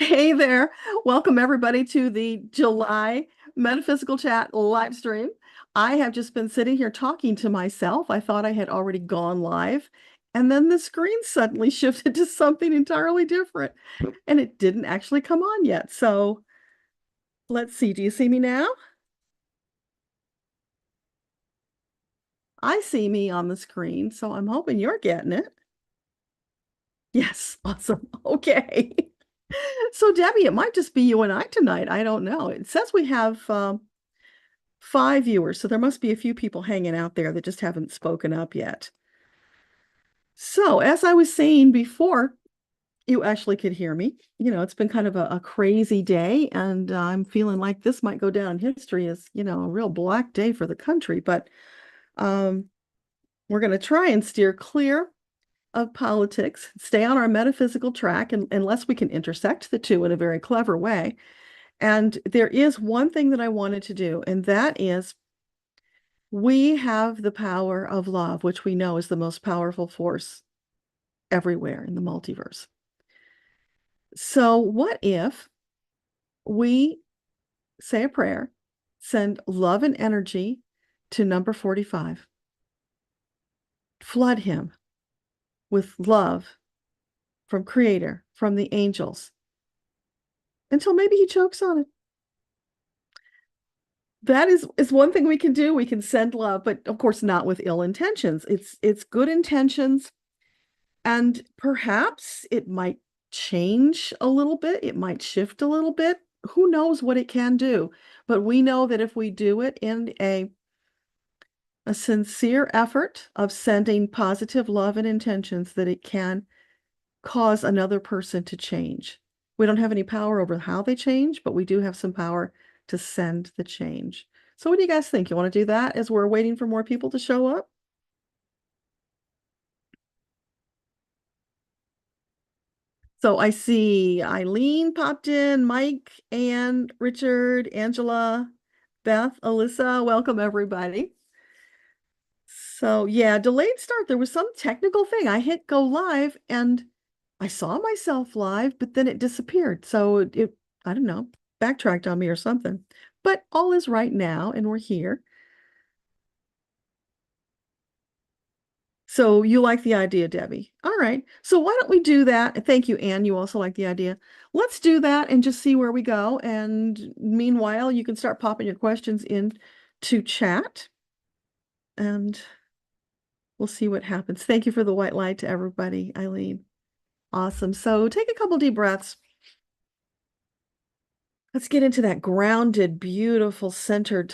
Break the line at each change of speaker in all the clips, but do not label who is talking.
Hey there. Welcome everybody to the July Metaphysical Chat Livestream. I have just been sitting here talking to myself. I thought I had already gone live, and then the screen suddenly shifted to something entirely different, and it didn't actually come on yet. So let's see. Do you see me now? I see me on the screen, so I'm hoping you're getting it. Yes, awesome. Okay. So Debbie, it might just be you and I tonight. I don't know. It says we have 5 viewers, so there must be a few people hanging out there that just haven't spoken up yet. So, as I was saying before, you actually could hear me. It's been kind of a crazy day, and I'm feeling like this might go down in history as, a real black day for the country. But um, we're going to try and steer clear of politics, stay on our metaphysical track, and unless we can intersect the two in a very clever way. And there is one thing that I wanted to do, and that is we have the power of love, which we know is the most powerful force everywhere in the multiverse. So, what if we say a prayer, send love and energy to number 45, flood him with love from Creator, from the angels, until maybe he chokes on it? That is one thing we can do. We can send love, but of course not with ill intentions. It's good intentions. And perhaps it might change a little bit, it might shift a little bit. Who knows what it can do? But we know that if we do it in a sincere effort of sending positive love and intentions, that it can cause another person to change. We don't have any power over how they change, but we do have some power to send the change. So what do you guys think? You want to do that as we're waiting for more people to show up? So I see Eileen popped in, Mike, Ann, Richard, Angela, Beth, Alyssa. Welcome, everybody. So, yeah, delayed start. There was some technical thing. I hit go live and I saw myself live, but then it disappeared. So I don't know, backtracked on me or something. But all is right now, and we're here. So you like the idea, Debbie. All right. So why don't we do that? Thank you, Anne. You also like the idea. Let's do that and just see where we go. And meanwhile, you can start popping your questions in to chat and we'll see what happens. Thank you for the white light to everybody, Eileen. Awesome. So take a couple deep breaths. Let's get into that grounded, beautiful, centered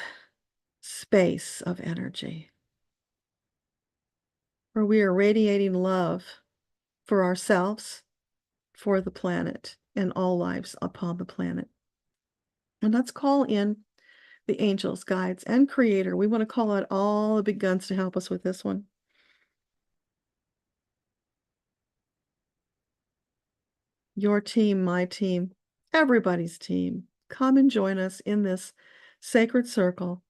space of energy where we are radiating love for ourselves, for the planet, and all lives upon the planet. And let's call in the angels, guides, and creator. We want to call out all the big guns to help us with this one. Your team, my team, everybody's team. Come and join us in this sacred circle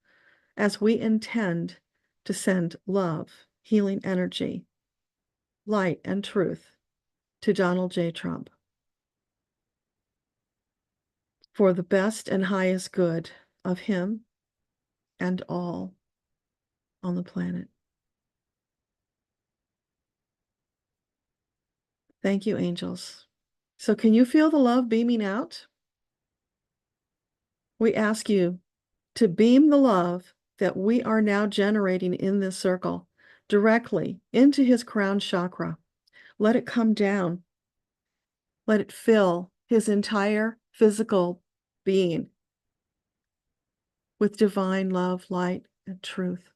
as we intend to send love, healing energy, light, and truth to Donald J. Trump for the best and highest good of him and all on the planet. Thank you, angels. So can you feel the love beaming out? We ask you to beam the love that we are now generating in this circle directly into his crown chakra. Let it come down. Let it fill his entire physical being with divine love, light, and truth.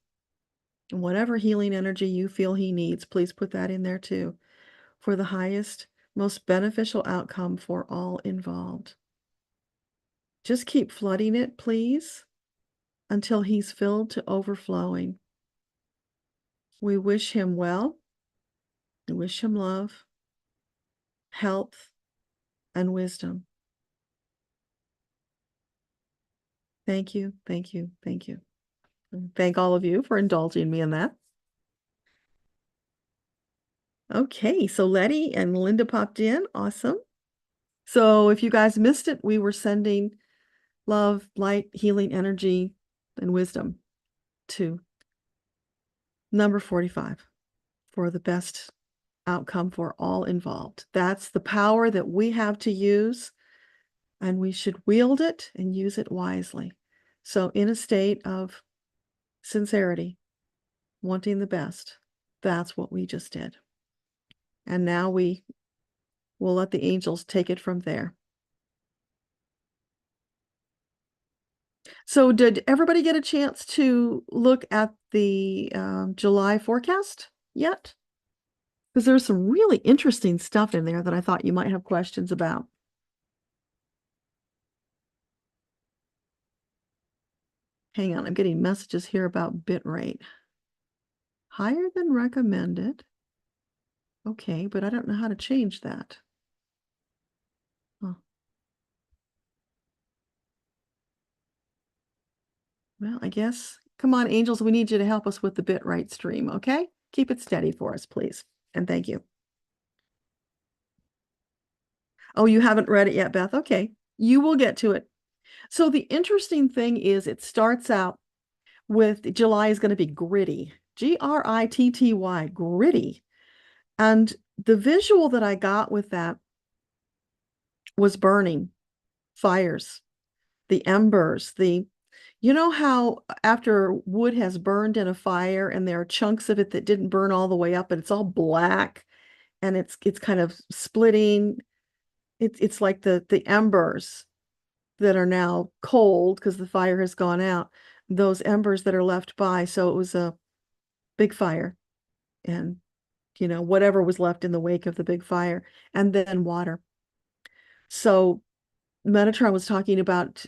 And whatever healing energy you feel he needs, please put that in there too, for the highest, most beneficial outcome for all involved. Just keep flooding it, please, until he's filled to overflowing. We wish him well. We wish him love, health, and wisdom. Thank you, thank you, thank you. And thank all of you for indulging me in that. Okay, so Letty and Linda popped in. Awesome. So if you guys missed it, we were sending love, light, healing energy, and wisdom to number 45 for the best outcome for all involved. That's the power that we have to use, and we should wield it and use it wisely. So in a state of sincerity, wanting the best, that's what we just did. And now we will let the angels take it from there. So did everybody get a chance to look at the July forecast yet? Because there's some really interesting stuff in there that I thought you might have questions about. Hang on, I'm getting messages here about bit rate. Higher than recommended. Okay, but I don't know how to change that. Oh. Well, I guess. Come on, angels, we need you to help us with the bit rate stream, okay? Keep it steady for us, please. And thank you. Oh, you haven't read it yet, Beth? Okay, you will get to it. So the interesting thing is it starts out with July is going to be gritty, Gritty, gritty. And the visual that I got with that was burning, fires, the embers, you know how after wood has burned in a fire and there are chunks of it that didn't burn all the way up, but it's all black and it's kind of splitting. It's like the embers that are now cold because the fire has gone out, those embers that are left by. So it was a big fire and, whatever was left in the wake of the big fire, and then water. So Metatron was talking about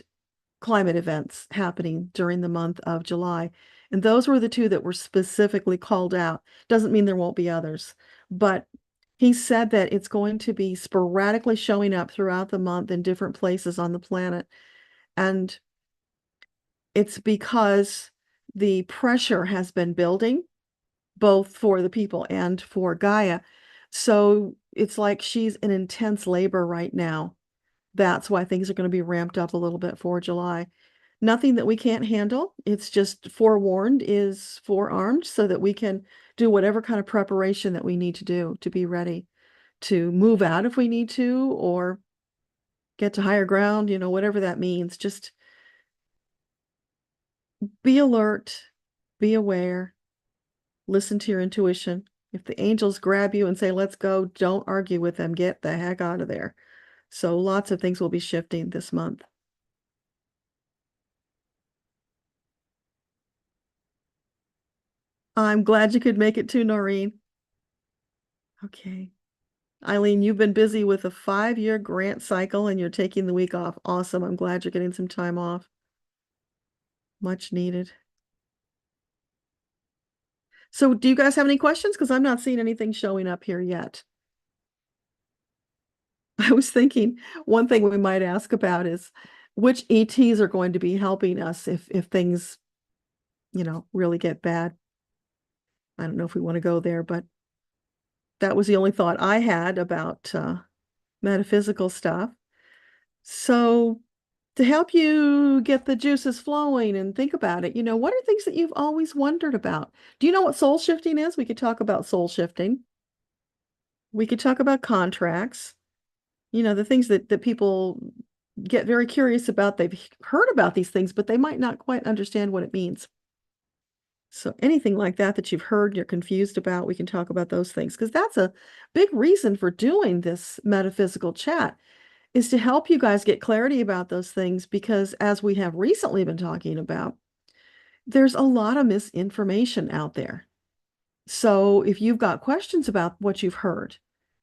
climate events happening during the month of July. And those were the two that were specifically called out. Doesn't mean there won't be others, but he said that it's going to be sporadically showing up throughout the month in different places on the planet. And it's because the pressure has been building both for the people and for Gaia. So it's like she's in intense labor right now. That's why things are going to be ramped up a little bit for July. Nothing that we can't handle. It's just forewarned is forearmed so that we can do whatever kind of preparation that we need to do to be ready to move out if we need to, or get to higher ground, whatever that means. Just be alert, be aware, listen to your intuition. If the angels grab you and say, let's go, don't argue with them. Get the heck out of there. So lots of things will be shifting this month. I'm glad you could make it too, Noreen. Okay. Eileen, you've been busy with a 5-year grant cycle and you're taking the week off. Awesome. I'm glad you're getting some time off. Much needed. So do you guys have any questions? Because I'm not seeing anything showing up here yet. I was thinking one thing we might ask about is which ETs are going to be helping us if things, really get bad. I don't know if we want to go there, but that was the only thought I had about metaphysical stuff. So to help you get the juices flowing and think about it, what are things that you've always wondered about? Do you know what soul shifting is? We could talk about soul shifting. We could talk about contracts, the things that people get very curious about. They've heard about these things, but they might not quite understand what it means. So anything like that you've heard, you're confused about, we can talk about those things, because that's a big reason for doing this metaphysical chat, is to help you guys get clarity about those things, because as we have recently been talking about, there's a lot of misinformation out there. So if you've got questions about what you've heard,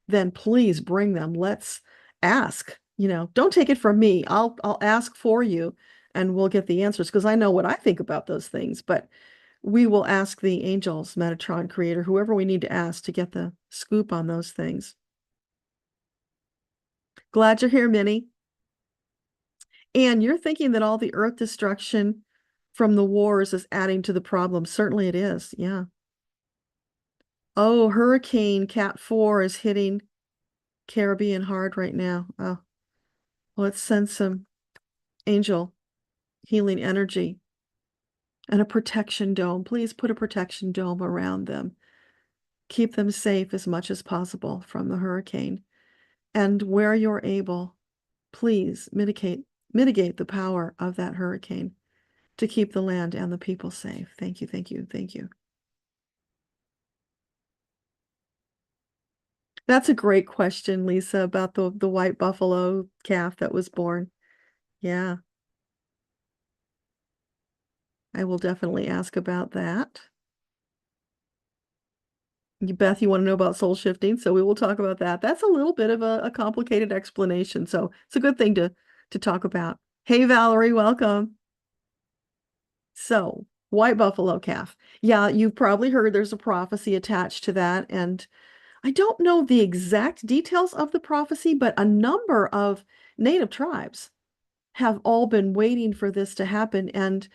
then please bring them. Let's ask. Don't take it from me. I'll ask for you and we'll get the answers, because I know what I think about those things, but we will ask the angels, Metatron creator, whoever we need to ask to get the scoop on those things. Glad you're here, Minnie. And you're thinking that all the earth destruction from the wars is adding to the problem. Certainly it is. Yeah. Oh, Hurricane Cat 4 is hitting Caribbean hard right now. Oh, Let's send some angel healing energy and a protection dome. Please put a protection dome around them. Keep them safe as much as possible from the hurricane. And where you're able, please mitigate the power of that hurricane to keep the land and the people safe. Thank you, thank you, thank you. That's a great question, Lisa, about the white buffalo calf that was born. Yeah, I will definitely ask about that. Beth, you want to know about soul shifting, so we will talk about that. That's a little bit of a complicated explanation, so it's a good thing to talk about. Hey, Valerie, welcome. So, white buffalo calf. Yeah, you've probably heard there's a prophecy attached to that, and I don't know the exact details of the prophecy, but a number of native tribes have all been waiting for this to happen. And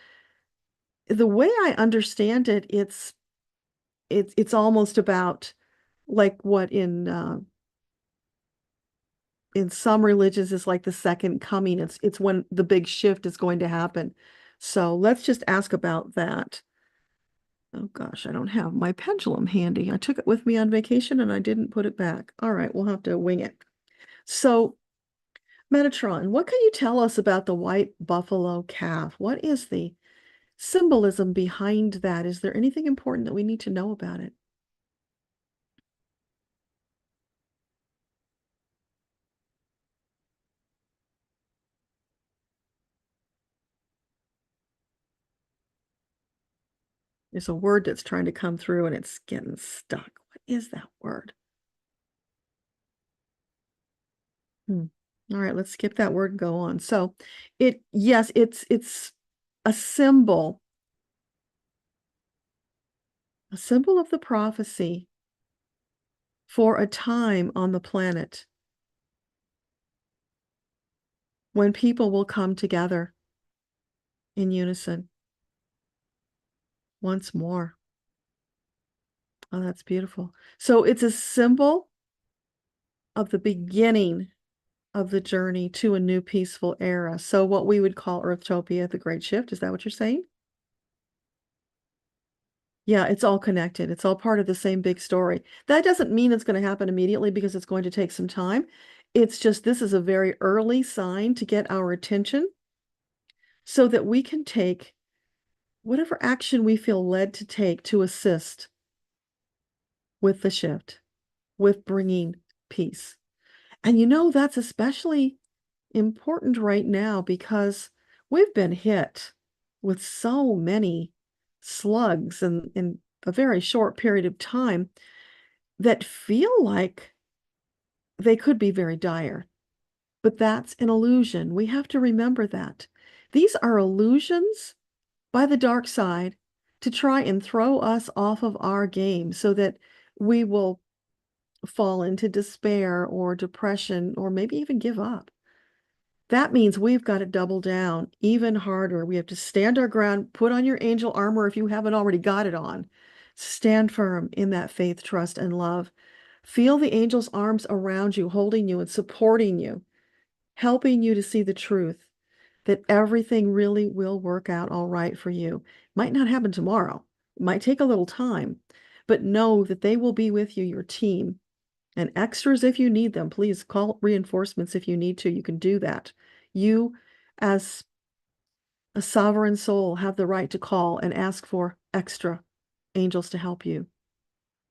the way I understand it, it's almost about like what in some religions is like the second coming. It's when the big shift is going to happen. So let's just ask about that. Oh gosh, I don't have my pendulum handy. I took it with me on vacation and I didn't put it back. All right, we'll have to wing it. So, Metatron, what can you tell us about the white buffalo calf? What is the symbolism behind that? Is there anything important that we need to know about it? There's a word that's trying to come through and it's getting stuck. What is that word? All right, let's skip that word and go on. So yes, it's a symbol of the prophecy for a time on the planet when people will come together in unison once more. Oh, that's beautiful. So it's a symbol of the beginning of the journey to a new peaceful era. So what we would call Earthtopia, the Great Shift. Is that what you're saying? Yeah, it's all connected. It's all part of the same big story. That doesn't mean it's going to happen immediately because it's going to take some time. It's just this is a very early sign to get our attention so that we can take whatever action we feel led to take to assist with the shift, with bringing peace. And that's especially important right now because we've been hit with so many slugs in a very short period of time that feel like they could be very dire. But that's an illusion. We have to remember that. These are illusions by the dark side to try and throw us off of our game so that we will fall into despair or depression or maybe even give up. That means we've got to double down even harder. We have to stand our ground, put on your angel armor if you haven't already got it on. Stand firm in that faith, trust, and love. Feel the angel's arms around you, holding you and supporting you, helping you to see the truth that everything really will work out all right for you. Might not happen tomorrow. It might take a little time, but know that they will be with you, your team, and extras if you need them. Please call reinforcements if you need to. You can do that. You, as a sovereign soul, have the right to call and ask for extra angels to help you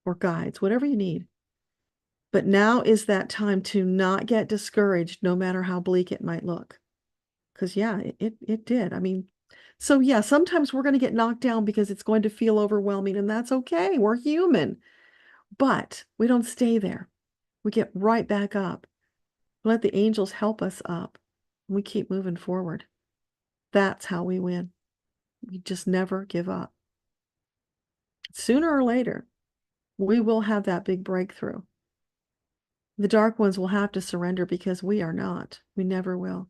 or guides, whatever you need. But now is that time to not get discouraged, no matter how bleak it might look. Because, yeah, it did. I mean, so yeah, sometimes we're going to get knocked down because it's going to feel overwhelming, and that's okay. We're human. But we don't stay there. We get right back up. Let the angels help us up. We keep moving forward. That's how we win. We just never give up. Sooner or later, we will have that big breakthrough. The dark ones will have to surrender because we are not. We never will.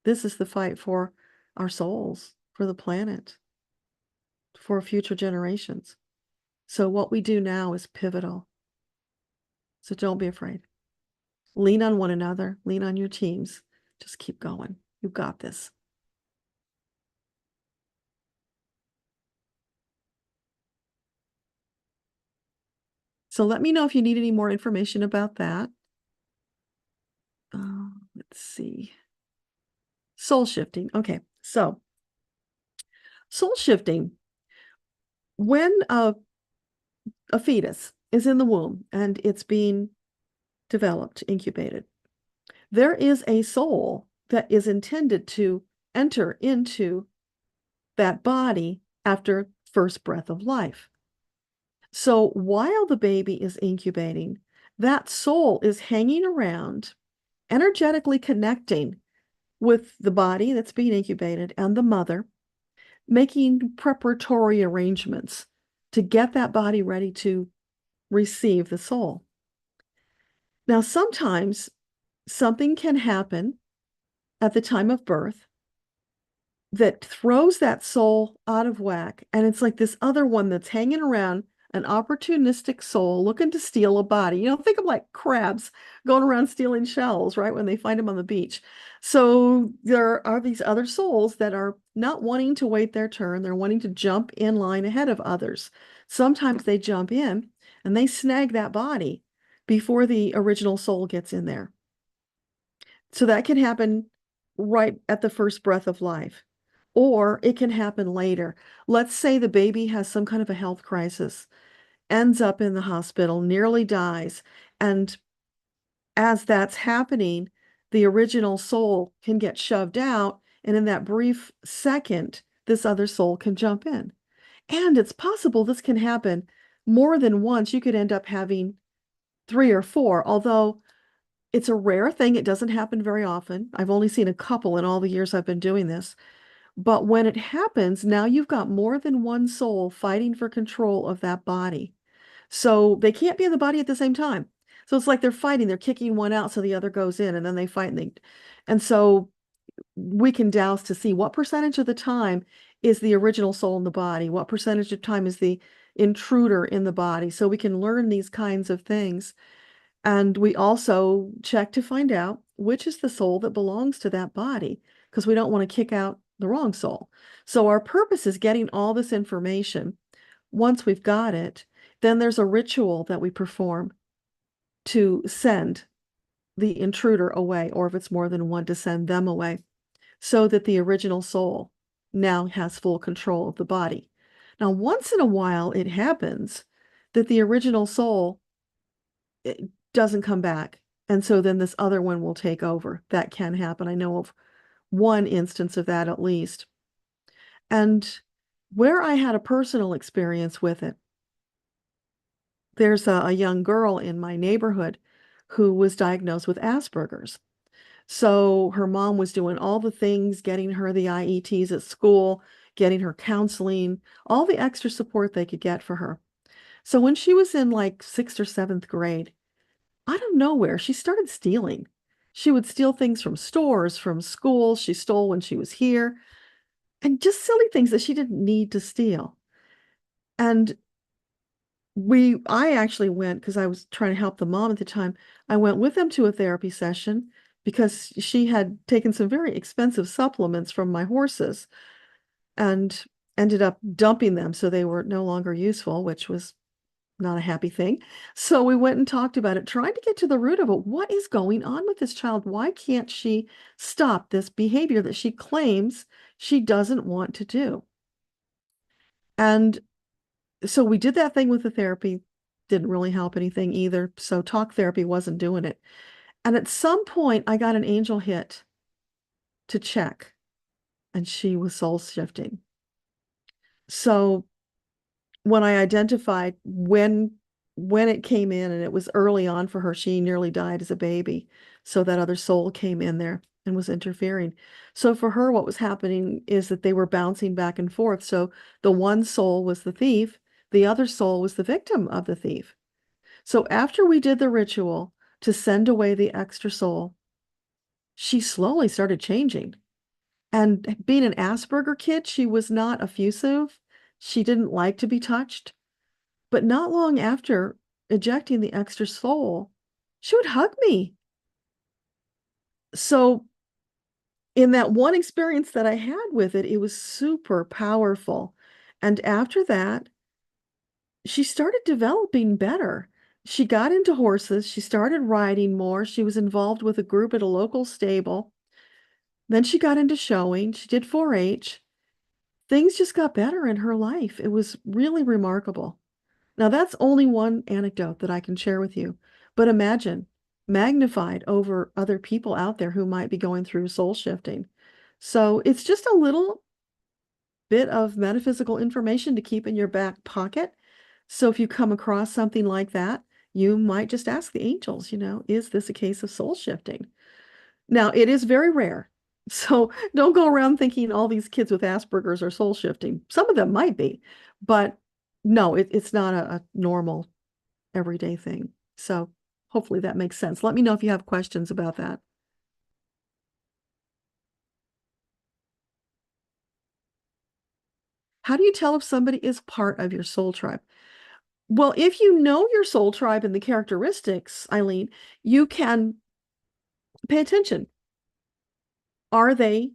This is the fight for our souls, for the planet, for future generations. So what we do now is pivotal. So don't be afraid. Lean on one another, lean on your teams, Just keep going. You got this. So let me know if you need any more information about that. Let's see. Soul shifting. Okay, so soul shifting, when a fetus is in the womb and it's being developed, incubated, there is a soul that is intended to enter into that body after first breath of life. So while the baby is incubating, that soul is hanging around, energetically connecting with the body that's being incubated and the mother, making preparatory arrangements to get that body ready to receive the soul. Now, sometimes something can happen at the time of birth that throws that soul out of whack. And it's like this other one that's hanging around, an opportunistic soul looking to steal a body. Think of like crabs going around stealing shells, right? When they find them on the beach. So there are these other souls that are not wanting to wait their turn. They're wanting to jump in line ahead of others. Sometimes they jump in and they snag that body before the original soul gets in there. So that can happen right at the first breath of life, or it can happen later. Let's say the baby has some kind of a health crisis, ends up in the hospital, nearly dies, and as that's happening, the original soul can get shoved out, and in that brief second, this other soul can jump in. And it's possible this can happen more than once. You could end up having 3 or 4, although it's a rare thing. It doesn't happen very often. I've only seen a couple in all the years I've been doing this. But when it happens, now you've got more than one soul fighting for control of that body. So they can't be in the body at the same time. So it's like they're fighting, they're kicking one out so the other goes in, and then they fight. And so we can douse to see what percentage of the time is the original soul in the body, what percentage of time is the intruder in the body. So we can learn these kinds of things. And we also check to find out which is the soul that belongs to that body, because we don't want to kick out the wrong soul. So our purpose is getting all this information. Once we've got it, then there's a ritual that we perform to send the intruder away, or if it's more than one, to send them away, so that the original soul now has full control of the body. Now, once in a while, it happens that the original soul doesn't come back. And so then this other one will take over. That can happen. I know of one instance of that at least. And where I had a personal experience with it, there's a young girl in my neighborhood who was diagnosed with Asperger's. So her mom was doing all the things, getting her the IETs at school, getting her counseling, all the extra support they could get for her. So when she was in like 6th or 7th grade, out of nowhere, she started stealing. She would steal things from stores, from schools. She stole when she was here, and just silly things that she didn't need to steal. And I actually went, because I was trying to help the mom at the time. I went with them to a therapy session because she had taken some very expensive supplements from my horses and ended up dumping them, so they were no longer useful, which was not a happy thing. So we went and talked about it, trying to get to the root of it. What is going on with this child? Why can't she stop this behavior that she claims she doesn't want to do? And so we did that thing with the therapy, didn't really help anything either. So talk therapy wasn't doing it. And at some point, I got an angel hit to check, and she was soul shifting. So when I identified when it came in, and it was early on for her, she nearly died as a baby. So that other soul came in there and was interfering. So for her, what was happening is that they were bouncing back and forth. So the one soul was the thief, the other soul was the victim of the thief. So after we did the ritual to send away the extra soul, she slowly started changing. And being an Asperger kid, she was not effusive. She didn't like to be touched. But not long after ejecting the extra soul, she would hug me. So in that one experience that I had with it, it was super powerful. And after that, she started developing better. She got into horses. She started riding more. She was involved with a group at a local stable. Then she got into showing. She did 4-H. Things just got better in her life. It was really remarkable. Now, that's only one anecdote that I can share with you. But imagine magnified over other people out there who might be going through soul shifting. So it's just a little bit of metaphysical information to keep in your back pocket. So if you come across something like that, you might just ask the angels, is this a case of soul shifting? Now, it is very rare. So don't go around thinking all these kids with Asperger's are soul shifting. Some of them might be, but no, it's not a normal everyday thing. So hopefully that makes sense. Let me know if you have questions about that. How do you tell if somebody is part of your soul tribe? Well, if you know your soul tribe and the characteristics, Eileen, you can pay attention. Are they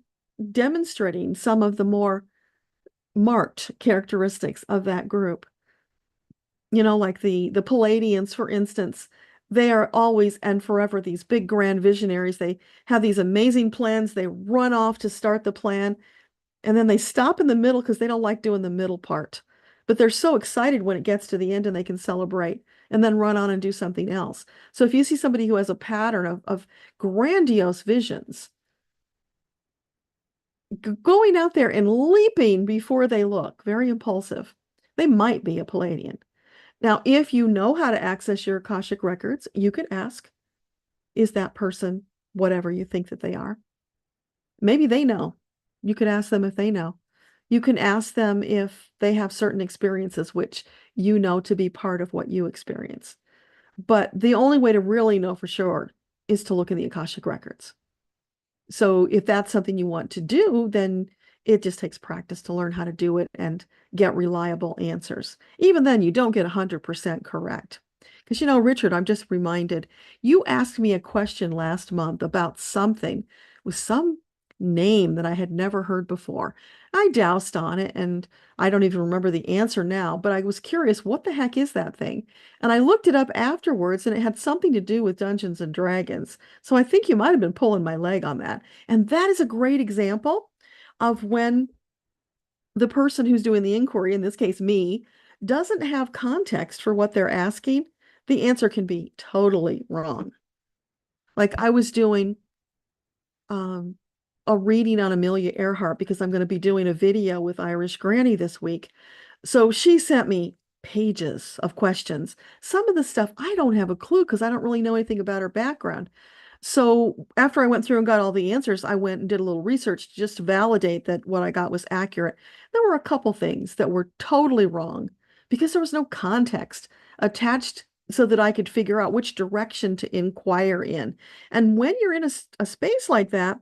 demonstrating some of the more marked characteristics of that group? Like the Palladians, for instance, they are always and forever these big grand visionaries. They have these amazing plans. They run off to start the plan, and then they stop in the middle because they don't like doing the middle part. But they're so excited when it gets to the end and they can celebrate and then run on and do something else. So if you see somebody who has a pattern of grandiose visions, going out there and leaping before they look, very impulsive, they might be a Palladian. Now, if you know how to access your Akashic records, you could ask, is that person whatever you think that they are? Maybe they know. You could ask them if they know. You can ask them if they have certain experiences which you know to be part of what you experience. But the only way to really know for sure is to look in the Akashic records. So if that's something you want to do, then it just takes practice to learn how to do it and get reliable answers. Even then, you don't get 100% correct. Because, Richard, I'm just reminded, you asked me a question last month about something with some name that I had never heard before. I doused on it and I don't even remember the answer now, but I was curious, what the heck is that thing? And I looked it up afterwards and it had something to do with Dungeons and Dragons. So I think you might have been pulling my leg on that. And that is a great example of when the person who's doing the inquiry, in this case me, doesn't have context for what they're asking. The answer can be totally wrong. Like I was doing um, a reading on Amelia Earhart because I'm going to be doing a video with Irish Granny this week. So she sent me pages of questions. Some of the stuff I don't have a clue because I don't really know anything about her background. So after I went through and got all the answers, I went and did a little research just to validate that what I got was accurate. There were a couple things that were totally wrong because there was no context attached so that I could figure out which direction to inquire in. And when you're in a space like that,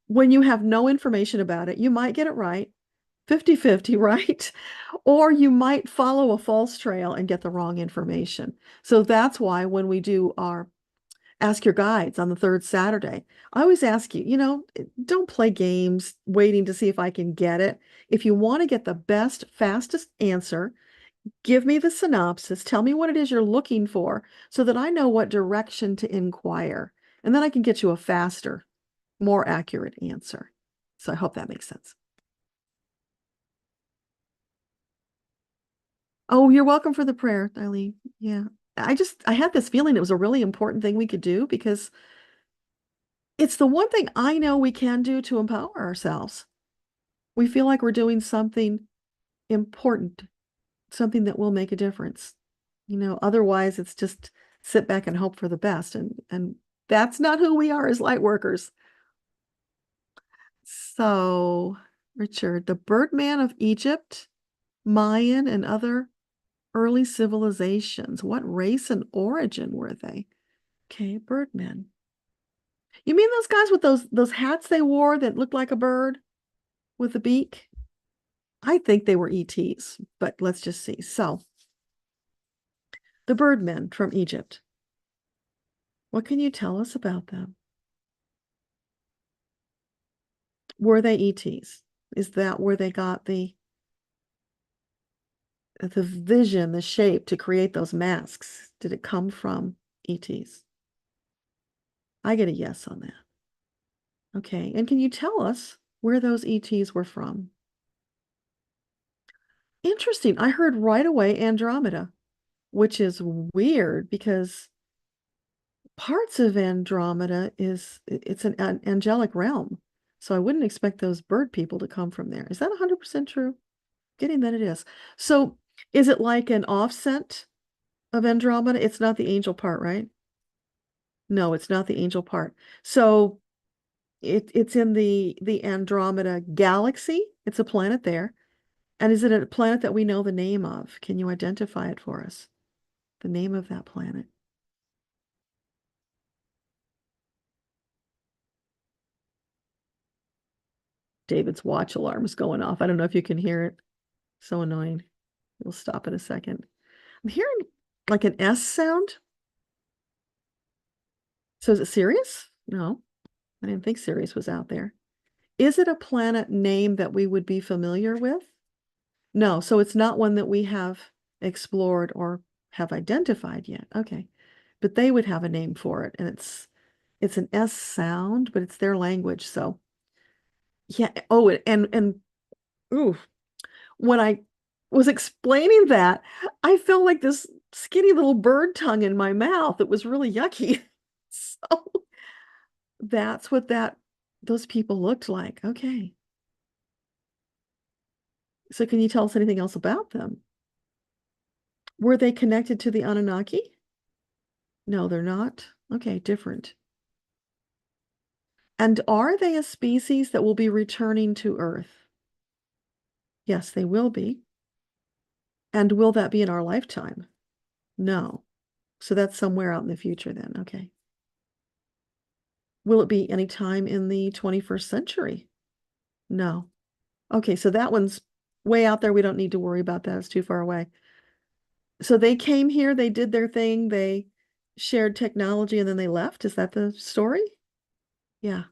when you have no information about it, you might get it right, 50-50, right? Or you might follow a false trail and get the wrong information. So that's why when we do our Ask Your Guides on the third Saturday, I always ask you, don't play games waiting to see if I can get it. If you want to get the best, fastest answer, give me the synopsis, tell me what it is you're looking for so that I know what direction to inquire. And then I can get you a faster, more accurate answer. So I hope that makes sense. Oh, you're welcome for the prayer, Eileen. Yeah. I had this feeling it was a really important thing we could do because it's the one thing I know we can do to empower ourselves. We feel like we're doing something important, something that will make a difference. Otherwise it's just sit back and hope for the best. And that's not who we are as light workers. So, Richard, the Birdman of Egypt, Mayan, and other early civilizations. What race and origin were they? Okay, Birdmen. You mean those guys with those hats they wore that looked like a bird with a beak? I think they were ETs, but let's just see. So, the Birdmen from Egypt. What can you tell us about them? Were they ETs? Is that where they got the vision, the shape to create those masks? Did it come from ETs? I get a yes on that. Okay. And can you tell us where those ETs were from? Interesting. I heard right away Andromeda, which is weird because parts of Andromeda it's an angelic realm. So I wouldn't expect those bird people to come from there. Is that 100% true? Getting that it is. So is it like an offset of Andromeda? It's not the angel part, right? No, it's not the angel part. So it's in the Andromeda galaxy. It's a planet there. And is it a planet that we know the name of? Can you identify it for us? The name of that planet. David's watch alarm is going off. I don't know if you can hear it. So annoying. We'll stop in a second. I'm hearing like an S sound. So is it Sirius? No, I didn't think Sirius was out there. Is it a planet name that we would be familiar with? No, so it's not one that we have explored or have identified yet. Okay. But they would have a name for it, and it's an S sound, but it's their language. So yeah. Oh, and ooh, when I was explaining that, I felt like this skinny little bird tongue in my mouth. It was really yucky. So that's what those people looked like. Okay. So can you tell us anything else about them? Were they connected to the Anunnaki? No, they're not. Okay, different. And are they a species that will be returning to Earth? Yes, they will be. And will that be in our lifetime? No. So that's somewhere out in the future then. Okay. Will it be any time in the 21st century? No. Okay, so that one's way out there. We don't need to worry about that. It's too far away. So they came here, they did their thing, they shared technology, and then they left. Is that the story? Yeah.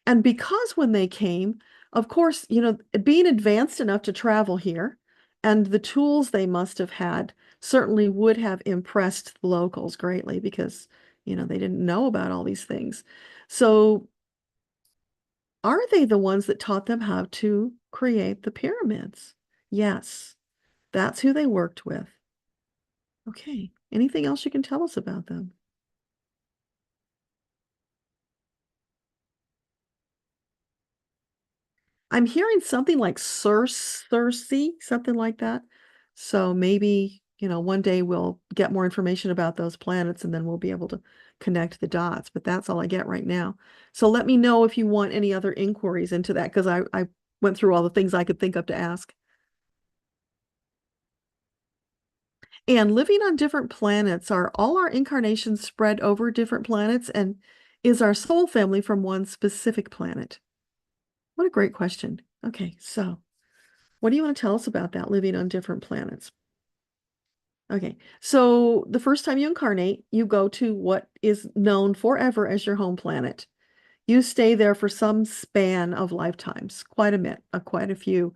And because when they came, of course, being advanced enough to travel here and the tools they must have had certainly would have impressed the locals greatly because, they didn't know about all these things. So are they the ones that taught them how to create the pyramids? Yes, that's who they worked with. Okay. Anything else you can tell us about them? I'm hearing something like Circe, something like that. So maybe, one day we'll get more information about those planets and then we'll be able to connect the dots. But that's all I get right now. So let me know if you want any other inquiries into that because I went through all the things I could think of to ask. And living on different planets, are all our incarnations spread over different planets? And is our soul family from one specific planet? What a great question. Okay, so what do you want to tell us about that, living on different planets? Okay, so the first time you incarnate, you go to what is known forever as your home planet. You stay there for some span of lifetimes, quite a few,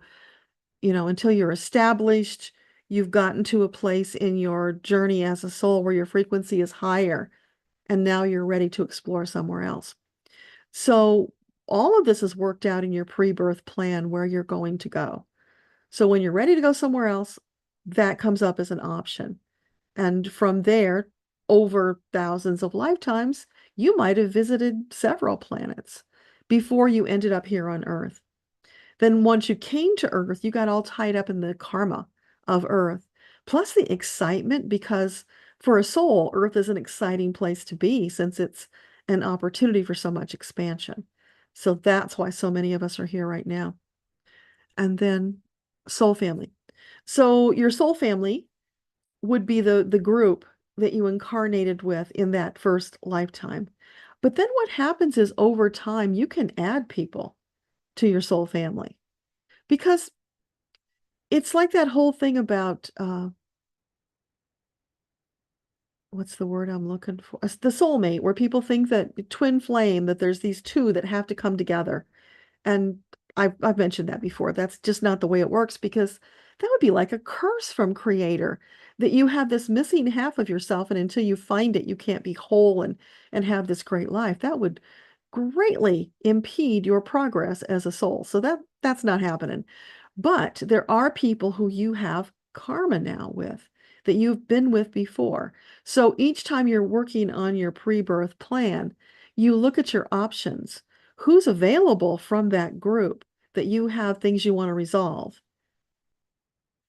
until you're established, you've gotten to a place in your journey as a soul where your frequency is higher, and now you're ready to explore somewhere else. So all of this is worked out in your pre-birth plan where you're going to go. So when you're ready to go somewhere else, that comes up as an option. And from there, over thousands of lifetimes, you might have visited several planets before you ended up here on Earth. Then once you came to Earth, you got all tied up in the karma of Earth, plus the excitement, because for a soul, Earth is an exciting place to be since it's an opportunity for so much expansion. So that's why so many of us are here right now. And then soul family. So your soul family would be the group that you incarnated with in that first lifetime. But then what happens is over time, you can add people to your soul family because it's like that whole thing about what's the word I'm looking for? The soulmate, where people think that twin flame, that there's these two that have to come together. And I've mentioned that before. That's just not the way it works, because that would be like a curse from Creator, that you have this missing half of yourself, and until you find it, you can't be whole and have this great life. That would greatly impede your progress as a soul. So that's not happening. But there are people who you have karma now with, that you've been with before. So each time you're working on your pre-birth plan, you look at your options. Who's available from that group that you have things you want to resolve?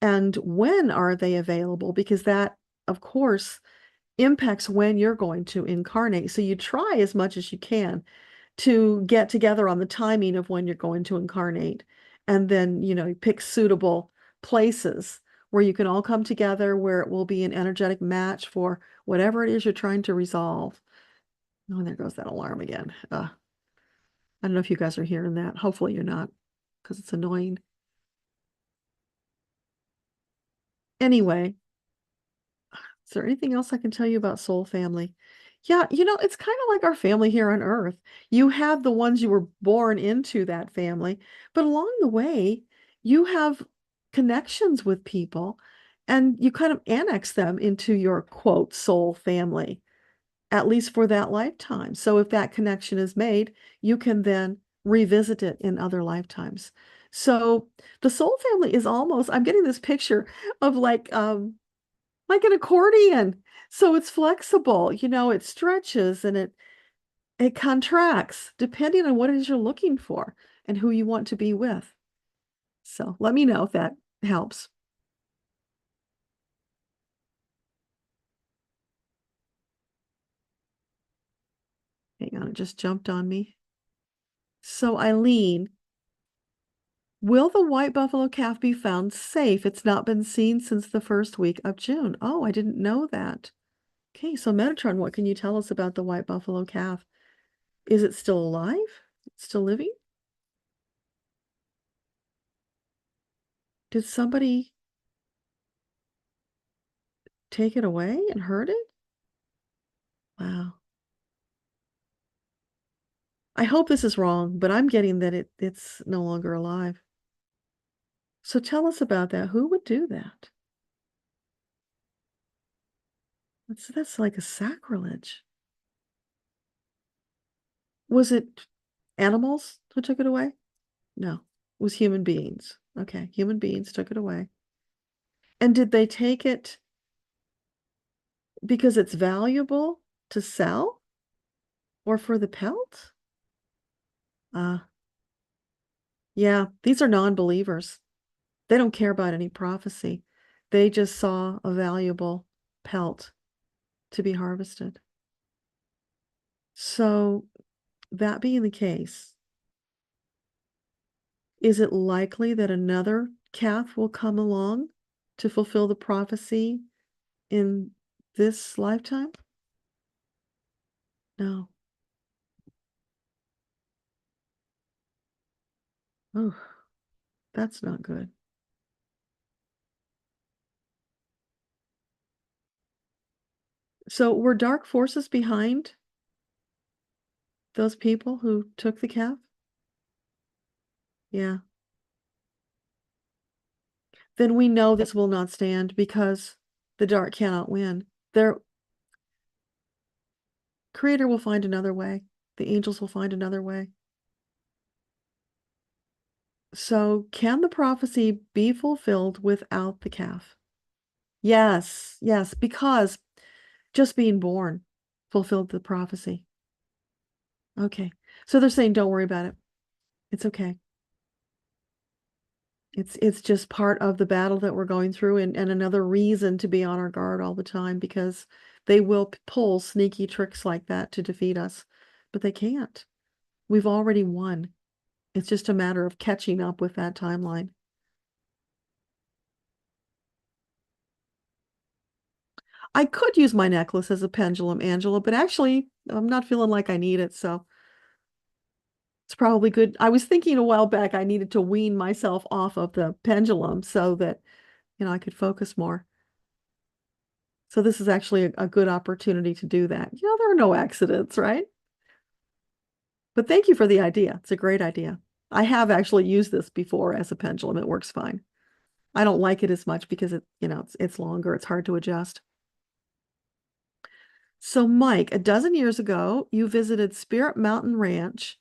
And when are they available? Because that, of course, impacts when you're going to incarnate. So you try as much as you can to get together on the timing of when you're going to incarnate. And then, you pick suitable places where you can all come together, where it will be an energetic match for whatever it is you're trying to resolve. Oh, there goes that alarm again. I don't know if you guys are hearing that. Hopefully you're not, because it's annoying. Anyway, is there anything else I can tell you about soul family? Yeah, it's kind of like our family here on Earth. You have the ones you were born into that family, but along the way, you have connections with people, and you kind of annex them into your quote soul family, at least for that lifetime. So if that connection is made, you can then revisit it in other lifetimes. So the soul family is almost, I'm getting this picture of like an accordion. So it's flexible, it stretches and it contracts depending on what it is you're looking for and who you want to be with. So let me know if that helps. Hang on, it just jumped on me. So Eileen, will the white buffalo calf be found safe? It's not been seen since the first week of June. Oh, I didn't know that. Okay, so Metatron, what can you tell us about the white buffalo calf? Is it still alive? Still living? Did somebody take it away and hurt it? Wow. I hope this is wrong, but I'm getting that it's no longer alive. So tell us about that. Who would do that? That's like a sacrilege. Was it animals who took it away? No, it was human beings. Okay, human beings took it away. And did they take it because it's valuable to sell or for the pelt? Yeah, these are non-believers. They don't care about any prophecy. They just saw a valuable pelt to be harvested. So, that being the case, is it likely that another calf will come along to fulfill the prophecy in this lifetime? No. Oh, that's not good. So, were dark forces behind those people who took the calf? Yeah. Then we know this will not stand, because the dark cannot win. Their Creator will find another way. The angels will find another way. So, can the prophecy be fulfilled without the calf? Yes, yes, because just being born fulfilled the prophecy. Okay. So they're saying, don't worry about it. It's okay. It's just part of the battle that we're going through, and another reason to be on our guard all the time, because they will pull sneaky tricks like that to defeat us, but they can't. We've already won. It's just a matter of catching up with that timeline. I could use my necklace as a pendulum, Angela, but actually I'm not feeling like I need it, so it's probably good. I was thinking a while back I needed to wean myself off of the pendulum so that, I could focus more. So this is actually a good opportunity to do that. There are no accidents, right? But thank you for the idea. It's a great idea. I have actually used this before as a pendulum. It works fine. I don't like it as much because it's longer. It's hard to adjust. So, Mike, a dozen years ago, you visited Spirit Mountain Ranch,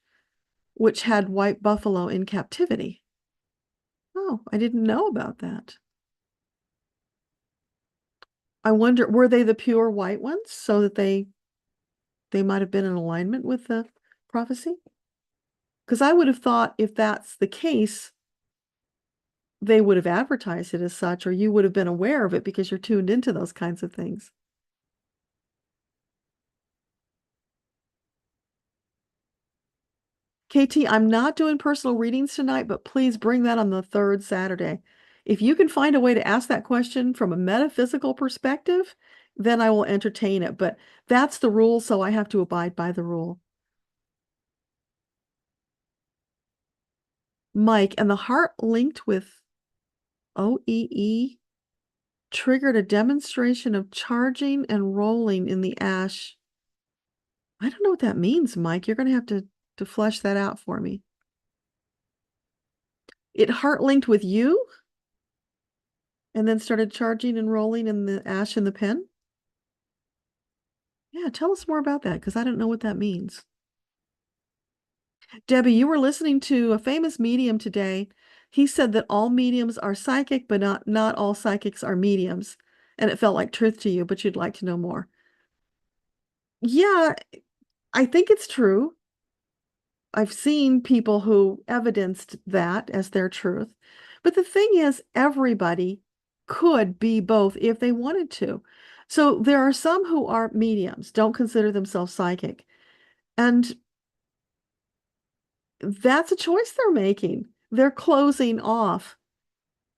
which had white buffalo in captivity. Oh, I didn't know about that. I wonder, were they the pure white ones so that they might have been in alignment with the prophecy? Because I would have thought if that's the case, they would have advertised it as such, or you would have been aware of it because you're tuned into those kinds of things. KT, I'm not doing personal readings tonight, but please bring that on the third Saturday. If you can find a way to ask that question from a metaphysical perspective, then I will entertain it. But that's the rule, so I have to abide by the rule. Mike, and the heart linked with OEE triggered a demonstration of charging and rolling in the ash. I don't know what that means, Mike. You're going to have to flesh that out for me. It heart linked with you and then started charging and rolling in the ash in the pen? Yeah, tell us more about that because I don't know what that means. Debbie, you were listening to a famous medium today. He said that all mediums are psychic, but not all psychics are mediums. And it felt like truth to you, but you'd like to know more. Yeah, I think it's true. I've seen people who evidenced that as their truth. But the thing is, everybody could be both if they wanted to. So there are some who are mediums, don't consider themselves psychic. And that's a choice they're making. They're closing off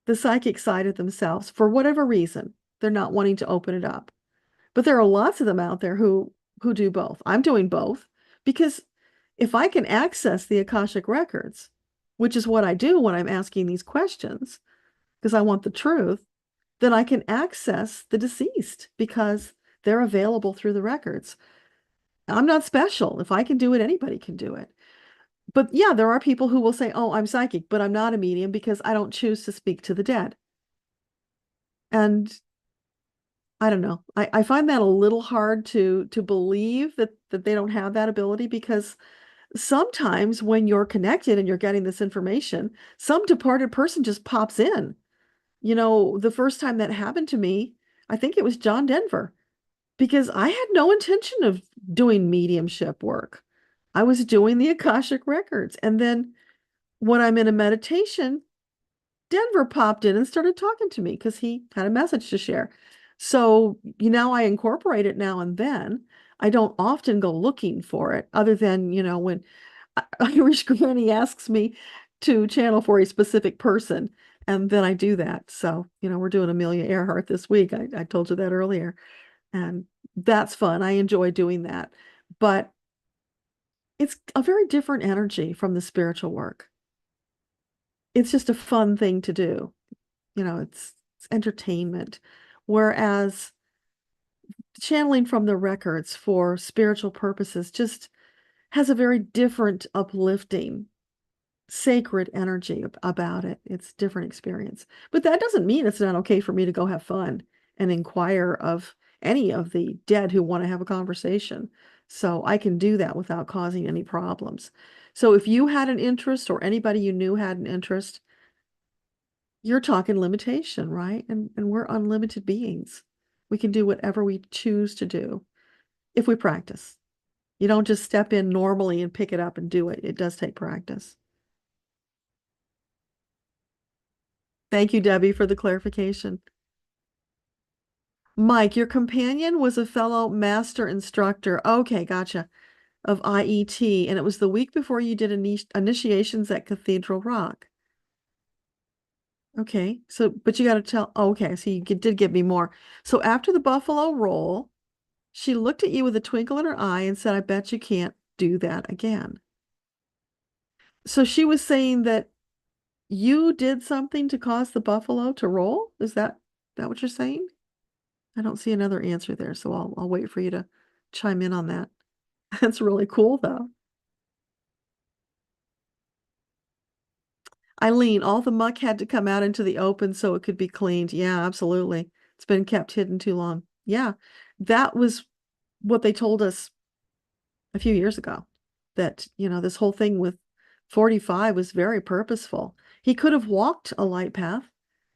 the psychic side of themselves for whatever reason. They're not wanting to open it up. But there are lots of them out there who do both. I'm doing both because if I can access the Akashic Records, which is what I do when I'm asking these questions, because I want the truth, then I can access the deceased because they're available through the records. I'm not special. If I can do it, anybody can do it. But yeah, there are people who will say, "Oh, I'm psychic, but I'm not a medium because I don't choose to speak to the dead." And I don't know. I find that a little hard to believe that they don't have that ability because sometimes when you're connected and you're getting this information, some departed person just pops in. The first time that happened to me, I think it was John Denver, because I had no intention of doing mediumship work. I was doing the Akashic Records. And then when I'm in a meditation, Denver popped in and started talking to me because he had a message to share. So, I incorporate it now and then. I don't often go looking for it other than, when Irish Granny asks me to channel for a specific person, and then I do that. So, we're doing Amelia Earhart this week. I told you that earlier, and that's fun. I enjoy doing that. But it's a very different energy from the spiritual work. It's just a fun thing to do. It's entertainment. Whereas channeling from the records for spiritual purposes just has a very different, uplifting, sacred energy about it. It's a different experience. But that doesn't mean it's not okay for me to go have fun and inquire of any of the dead who want to have a conversation. So I can do that without causing any problems. So if you had an interest or anybody you knew had an interest, you're talking limitation, right? And we're unlimited beings. We can do whatever we choose to do if we practice. You don't just step in normally and pick it up and do it. It does take practice. Thank you, Debbie, for the clarification. Mike, your companion was a fellow master instructor. Okay, gotcha. Of IET, and it was the week before you did initiations at Cathedral Rock. Okay, so but you got to tell. Okay, so you did give me more. So after the buffalo roll, she looked at you with a twinkle in her eye and said, "I bet you can't do that again." So she was saying that you did something to cause the buffalo to roll? Is that what you're saying? I don't see another answer there, so I'll wait for you to chime in on that. That's really cool though. Eileen, all the muck had to come out into the open so it could be cleaned. Yeah, absolutely. It's been kept hidden too long. Yeah, that was what they told us a few years ago, that, this whole thing with 45 was very purposeful. He could have walked a light path.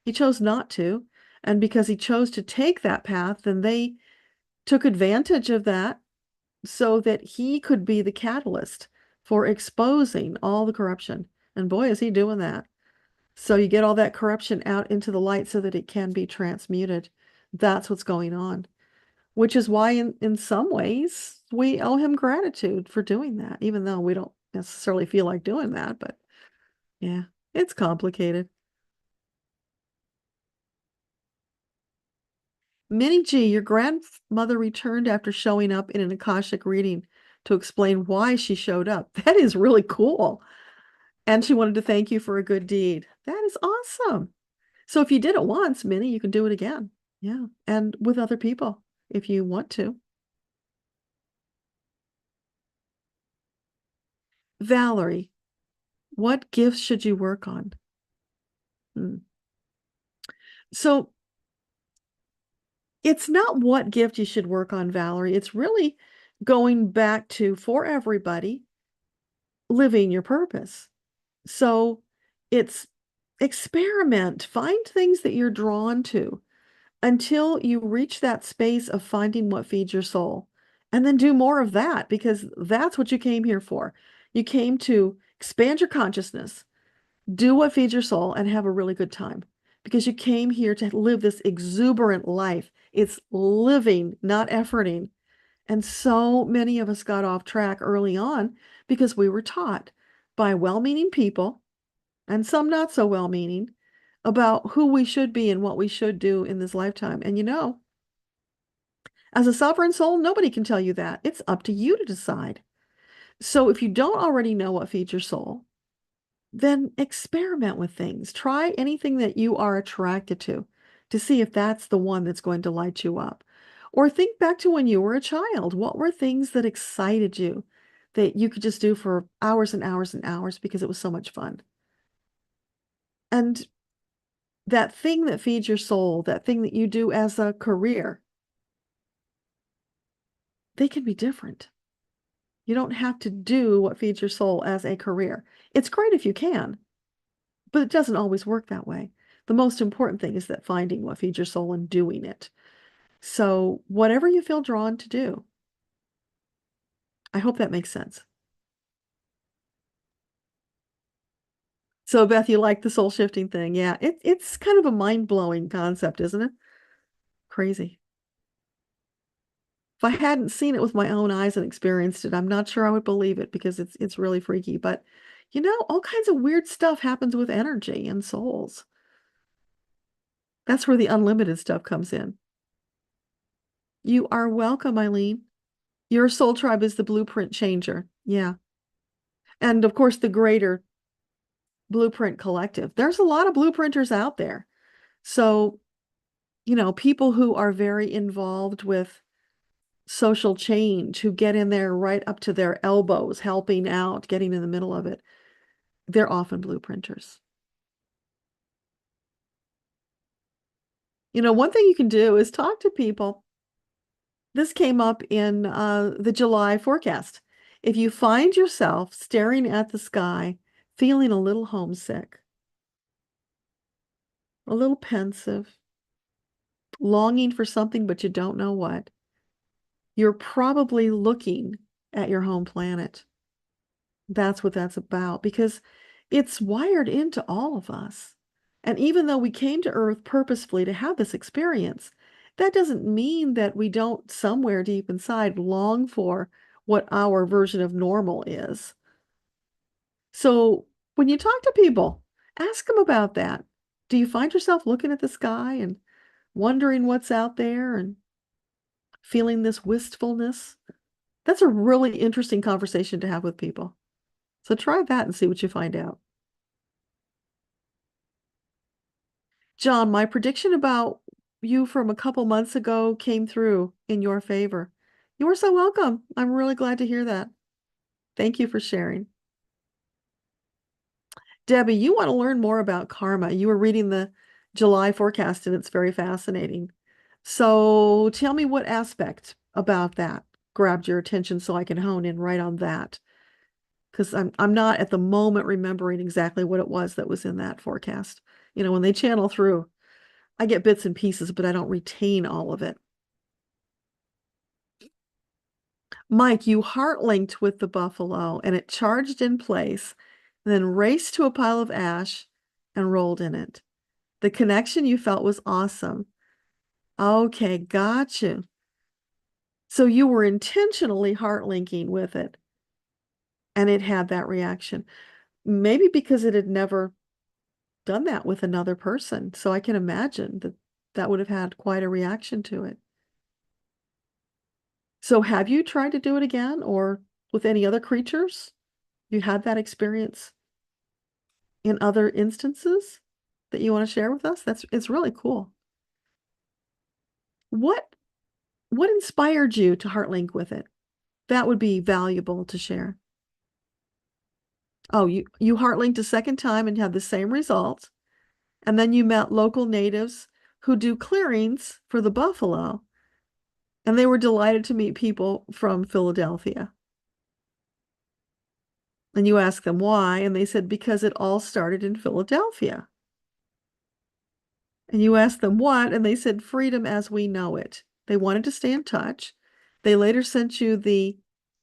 He chose not to. And because he chose to take that path, then they took advantage of that so that he could be the catalyst for exposing all the corruption. And boy, is he doing that. So you get all that corruption out into the light so that it can be transmuted. That's what's going on, which is why in some ways we owe him gratitude for doing that, even though we don't necessarily feel like doing that. But yeah, it's complicated. Minnie G, your grandmother returned after showing up in an Akashic reading to explain why she showed up. That is really cool. And she wanted to thank you for a good deed. That is awesome. So if you did it once, Minnie, you can do it again. Yeah. And with other people if you want to. Valerie, what gifts should you work on? Hmm. So it's not what gift you should work on, Valerie. It's really going back to, for everybody, living your purpose. So it's experiment, find things that you're drawn to until you reach that space of finding what feeds your soul. And then do more of that, because that's what you came here for. You came to expand your consciousness, do what feeds your soul, and have a really good time, because you came here to live this exuberant life. It's living, not efforting. And so many of us got off track early on because we were taught by well-meaning people, and some not so well-meaning, about who we should be and what we should do in this lifetime. And as a sovereign soul, nobody can tell you that. It's up to you to decide. So if you don't already know what feeds your soul, then experiment with things. Try anything that you are attracted to see if that's the one that's going to light you up. Or think back to when you were a child. What were things that excited you that you could just do for hours and hours and hours because it was so much fun? And that thing that feeds your soul, that thing that you do as a career, they can be different. You don't have to do what feeds your soul as a career. It's great if you can, but it doesn't always work that way. The most important thing is that finding what feeds your soul and doing it. So whatever you feel drawn to do, I hope that makes sense. So Beth, you like the soul shifting thing? Yeah, it's kind of a mind-blowing concept, isn't it? Crazy. If I hadn't seen it with my own eyes and experienced it, I'm not sure I would believe it, because it's really freaky. But all kinds of weird stuff happens with energy and souls. That's where the unlimited stuff comes in. You are welcome, Eileen. Your soul tribe is the blueprint changer. Yeah. And of course, the greater blueprint collective. There's a lot of blueprinters out there. So, people who are very involved with social change, who get in there right up to their elbows, helping out, getting in the middle of it, they're often blueprinters. One thing you can do is talk to people. This came up in the July forecast. If you find yourself staring at the sky, feeling a little homesick, a little pensive, longing for something, but you don't know what, you're probably looking at your home planet. That's what that's about, because it's wired into all of us. And even though we came to Earth purposefully to have this experience, that doesn't mean that we don't somewhere deep inside long for what our version of normal is. So when you talk to people, ask them about that. Do you find yourself looking at the sky and wondering what's out there and feeling this wistfulness? That's a really interesting conversation to have with people. So try that and see what you find out. John, my prediction about you from a couple months ago came through in your favor. You are so welcome. I'm really glad to hear that. Thank you for sharing. Debbie, you want to learn more about karma. You were reading the July forecast and it's very fascinating. So tell me what aspect about that grabbed your attention so I can hone in right on that. Because I'm not at the moment remembering exactly what it was that was in that forecast. When they channel through, I get bits and pieces, but I don't retain all of it. Mike, you heart linked with the buffalo and it charged in place, then raced to a pile of ash and rolled in it. The connection you felt was awesome. Okay, gotcha. So you were intentionally heart linking with it and it had that reaction. Maybe because it had never done that with another person. So I can imagine that that would have had quite a reaction to it. So have you tried to do it again or with any other creatures? You had that experience in other instances that you want to share with us? It's really cool. What inspired you to heart link with it? That would be valuable to share. Oh, you heart linked a second time and had the same result. And then you met local natives who do clearings for the buffalo. And they were delighted to meet people from Philadelphia. And you asked them why, and they said because it all started in Philadelphia. And you asked them what, and they said freedom as we know it. They wanted to stay in touch. They later sent you the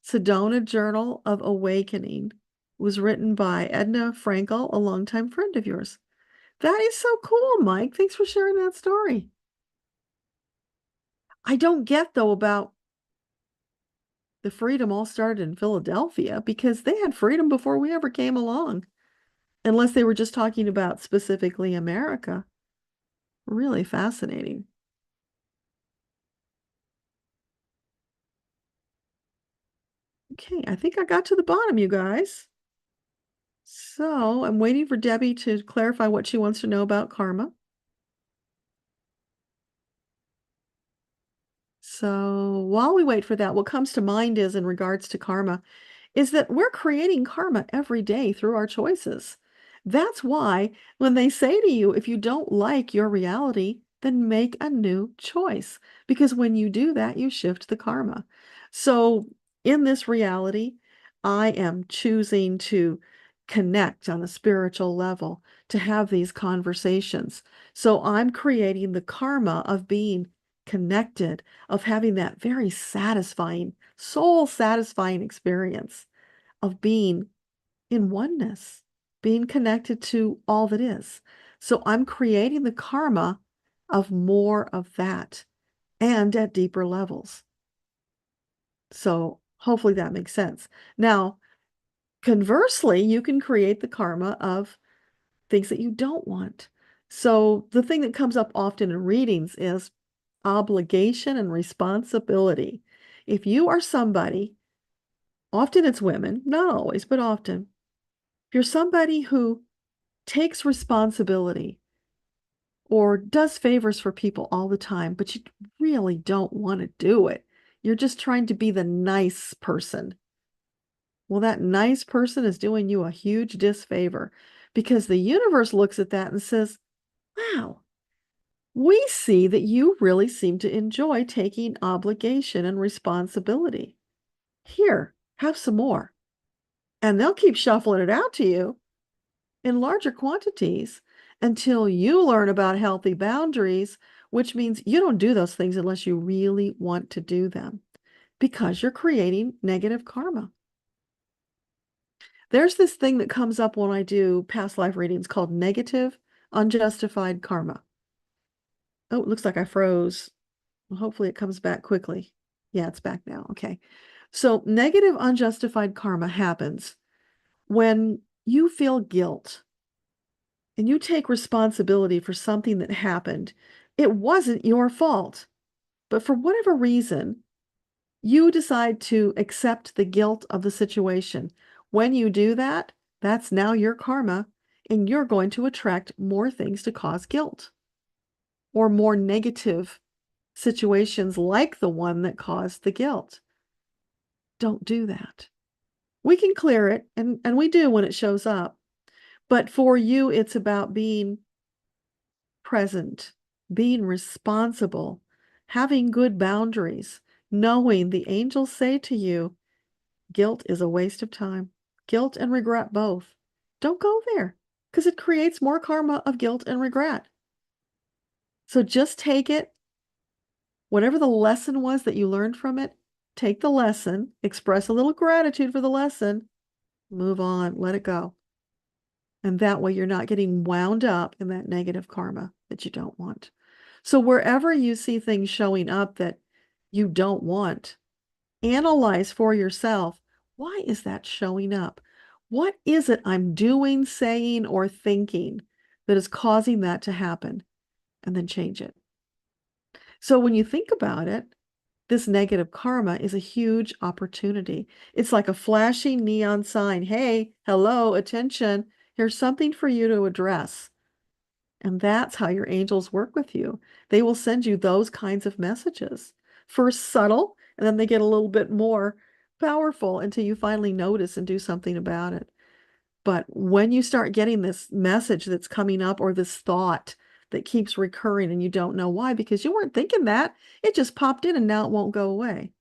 Sedona Journal of Awakening. It was written by Edna Frankel, a longtime friend of yours. That is so cool, Mike. Thanks for sharing that story. I don't get, though, about the freedom all started in Philadelphia because they had freedom before we ever came along, unless they were just talking about specifically America. Really fascinating. Okay, I think I got to the bottom, you guys. So I'm waiting for Debbie to clarify what she wants to know about karma. So while we wait for that, what comes to mind is in regards to karma, is that we're creating karma every day through our choices. That's why when they say to you, if you don't like your reality, then make a new choice. Because when you do that, you shift the karma. So in this reality, I am choosing to connect on a spiritual level, to have these conversations. So I'm creating the karma of being connected, of having that very satisfying, soul satisfying experience of being in oneness, being connected to all that is. So I'm creating the karma of more of that and at deeper levels. So hopefully that makes sense. Now, conversely, you can create the karma of things that you don't want. So the thing that comes up often in readings is obligation and responsibility. If you are somebody, often it's women, not always, but often, if you're somebody who takes responsibility or does favors for people all the time, but you really don't want to do it, you're just trying to be the nice person. Well, that nice person is doing you a huge disfavor because the universe looks at that and says, wow, we see that you really seem to enjoy taking obligation and responsibility. Here, have some more. And they'll keep shuffling it out to you in larger quantities until you learn about healthy boundaries, which means you don't do those things unless you really want to do them because you're creating negative karma. There's this thing that comes up when I do past life readings called negative unjustified karma. Oh, it looks like I froze. Well, hopefully it comes back quickly. Yeah, it's back now. Okay. So negative unjustified karma happens when you feel guilt and you take responsibility for something that happened. It wasn't your fault, but for whatever reason, you decide to accept the guilt of the situation. When you do that, that's now your karma, and you're going to attract more things to cause guilt or more negative situations like the one that caused the guilt. Don't do that. We can clear it, and we do when it shows up. But for you, it's about being present, being responsible, having good boundaries, knowing the angels say to you, guilt is a waste of time. Guilt and regret both. Don't go there because it creates more karma of guilt and regret. So just take it, whatever the lesson was that you learned from it, take the lesson, express a little gratitude for the lesson, move on, let it go. And that way you're not getting wound up in that negative karma that you don't want. So wherever you see things showing up that you don't want, analyze for yourself, why is that showing up? What is it I'm doing, saying, or thinking that is causing that to happen? And then change it. So when you think about it, this negative karma is a huge opportunity. It's like a flashing neon sign. Hey, hello, attention. Here's something for you to address. And that's how your angels work with you. They will send you those kinds of messages. First subtle, and then they get a little bit more powerful until you finally notice and do something about it. But when you start getting this message that's coming up or this thought that keeps recurring and you don't know why, because you weren't thinking that, it just popped in and now it won't go away.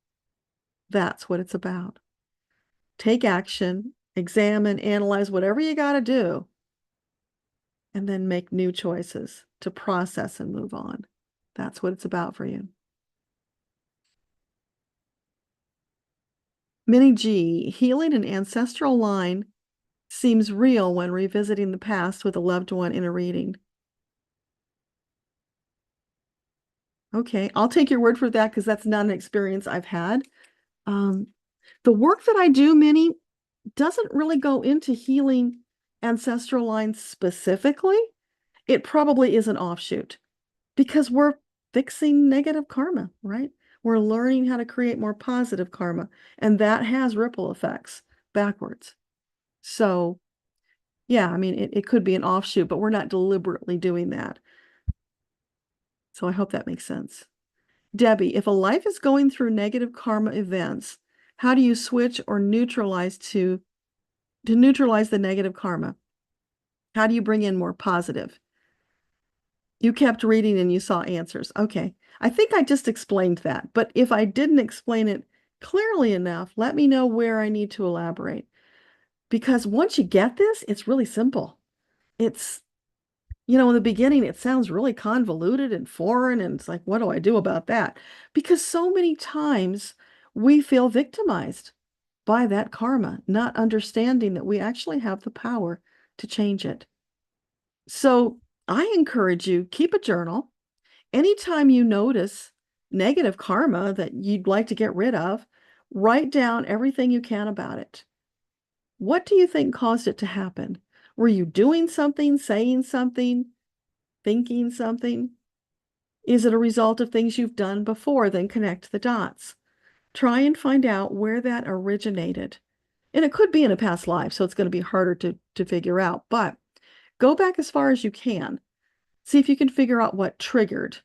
That's what it's about. Take action, examine, analyze whatever you got to do, and then make new choices to process and move on. That's what it's about for you. Minnie G, healing an ancestral line seems real when revisiting the past with a loved one in a reading. Okay, I'll take your word for that because that's not an experience I've had. The work that I do, Minnie, doesn't really go into healing ancestral lines specifically. It probably is an offshoot because we're fixing negative karma, right? We're learning how to create more positive karma, and that has ripple effects backwards. So, yeah, I mean, it could be an offshoot, but we're not deliberately doing that. So I hope that makes sense. Debbie, if a life is going through negative karma events, how do you switch or neutralize to neutralize the negative karma? How do you bring in more positive? You kept reading and you saw answers. Okay. I think I just explained that, but if I didn't explain it clearly enough, let me know where I need to elaborate. Because once you get this, it's really simple. It's, in the beginning, it sounds really convoluted and foreign, and it's like, what do I do about that? Because so many times we feel victimized by that karma, not understanding that we actually have the power to change it. So I encourage you, keep a journal. Anytime you notice negative karma that you'd like to get rid of, write down everything you can about it. What do you think caused it to happen? Were you doing something, saying something, thinking something? Is it a result of things you've done before? Then connect the dots. Try and find out where that originated. And it could be in a past life, so it's going to be harder to figure out. But go back as far as you can. See if you can figure out what triggered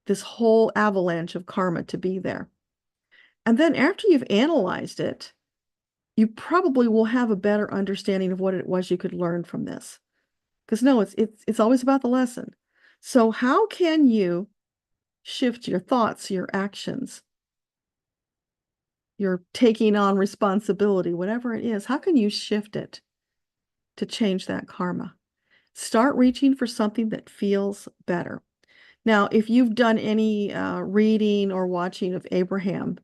this whole avalanche of karma to be there. And then after you've analyzed it, you probably will have a better understanding of what it was you could learn from this. Because no, it's always about the lesson. So how can you shift your thoughts, your actions, your taking on responsibility, whatever it is? How can you shift it to change that karma? Start reaching for something that feels better. Now, if you've done any reading or watching of Abraham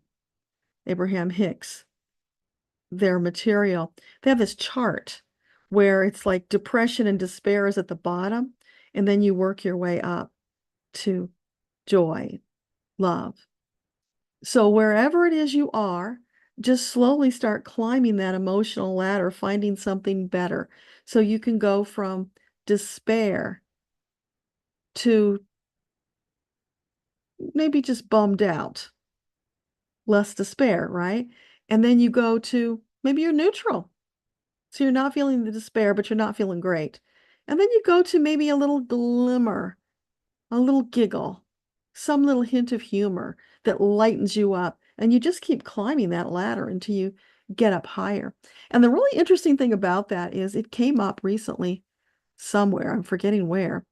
Hicks, their material, they have this chart where it's like depression and despair is at the bottom, and then you work your way up to joy, love. So wherever it is you are, just slowly start climbing that emotional ladder, finding something better. So you can go from despair to maybe just bummed out, less despair, right? And then you go to maybe you're neutral. So you're not feeling the despair, but you're not feeling great. And then you go to maybe a little glimmer, a little giggle, some little hint of humor that lightens you up. And you just keep climbing that ladder until you get up higher. And the really interesting thing about that is it came up recently somewhere. I'm forgetting where.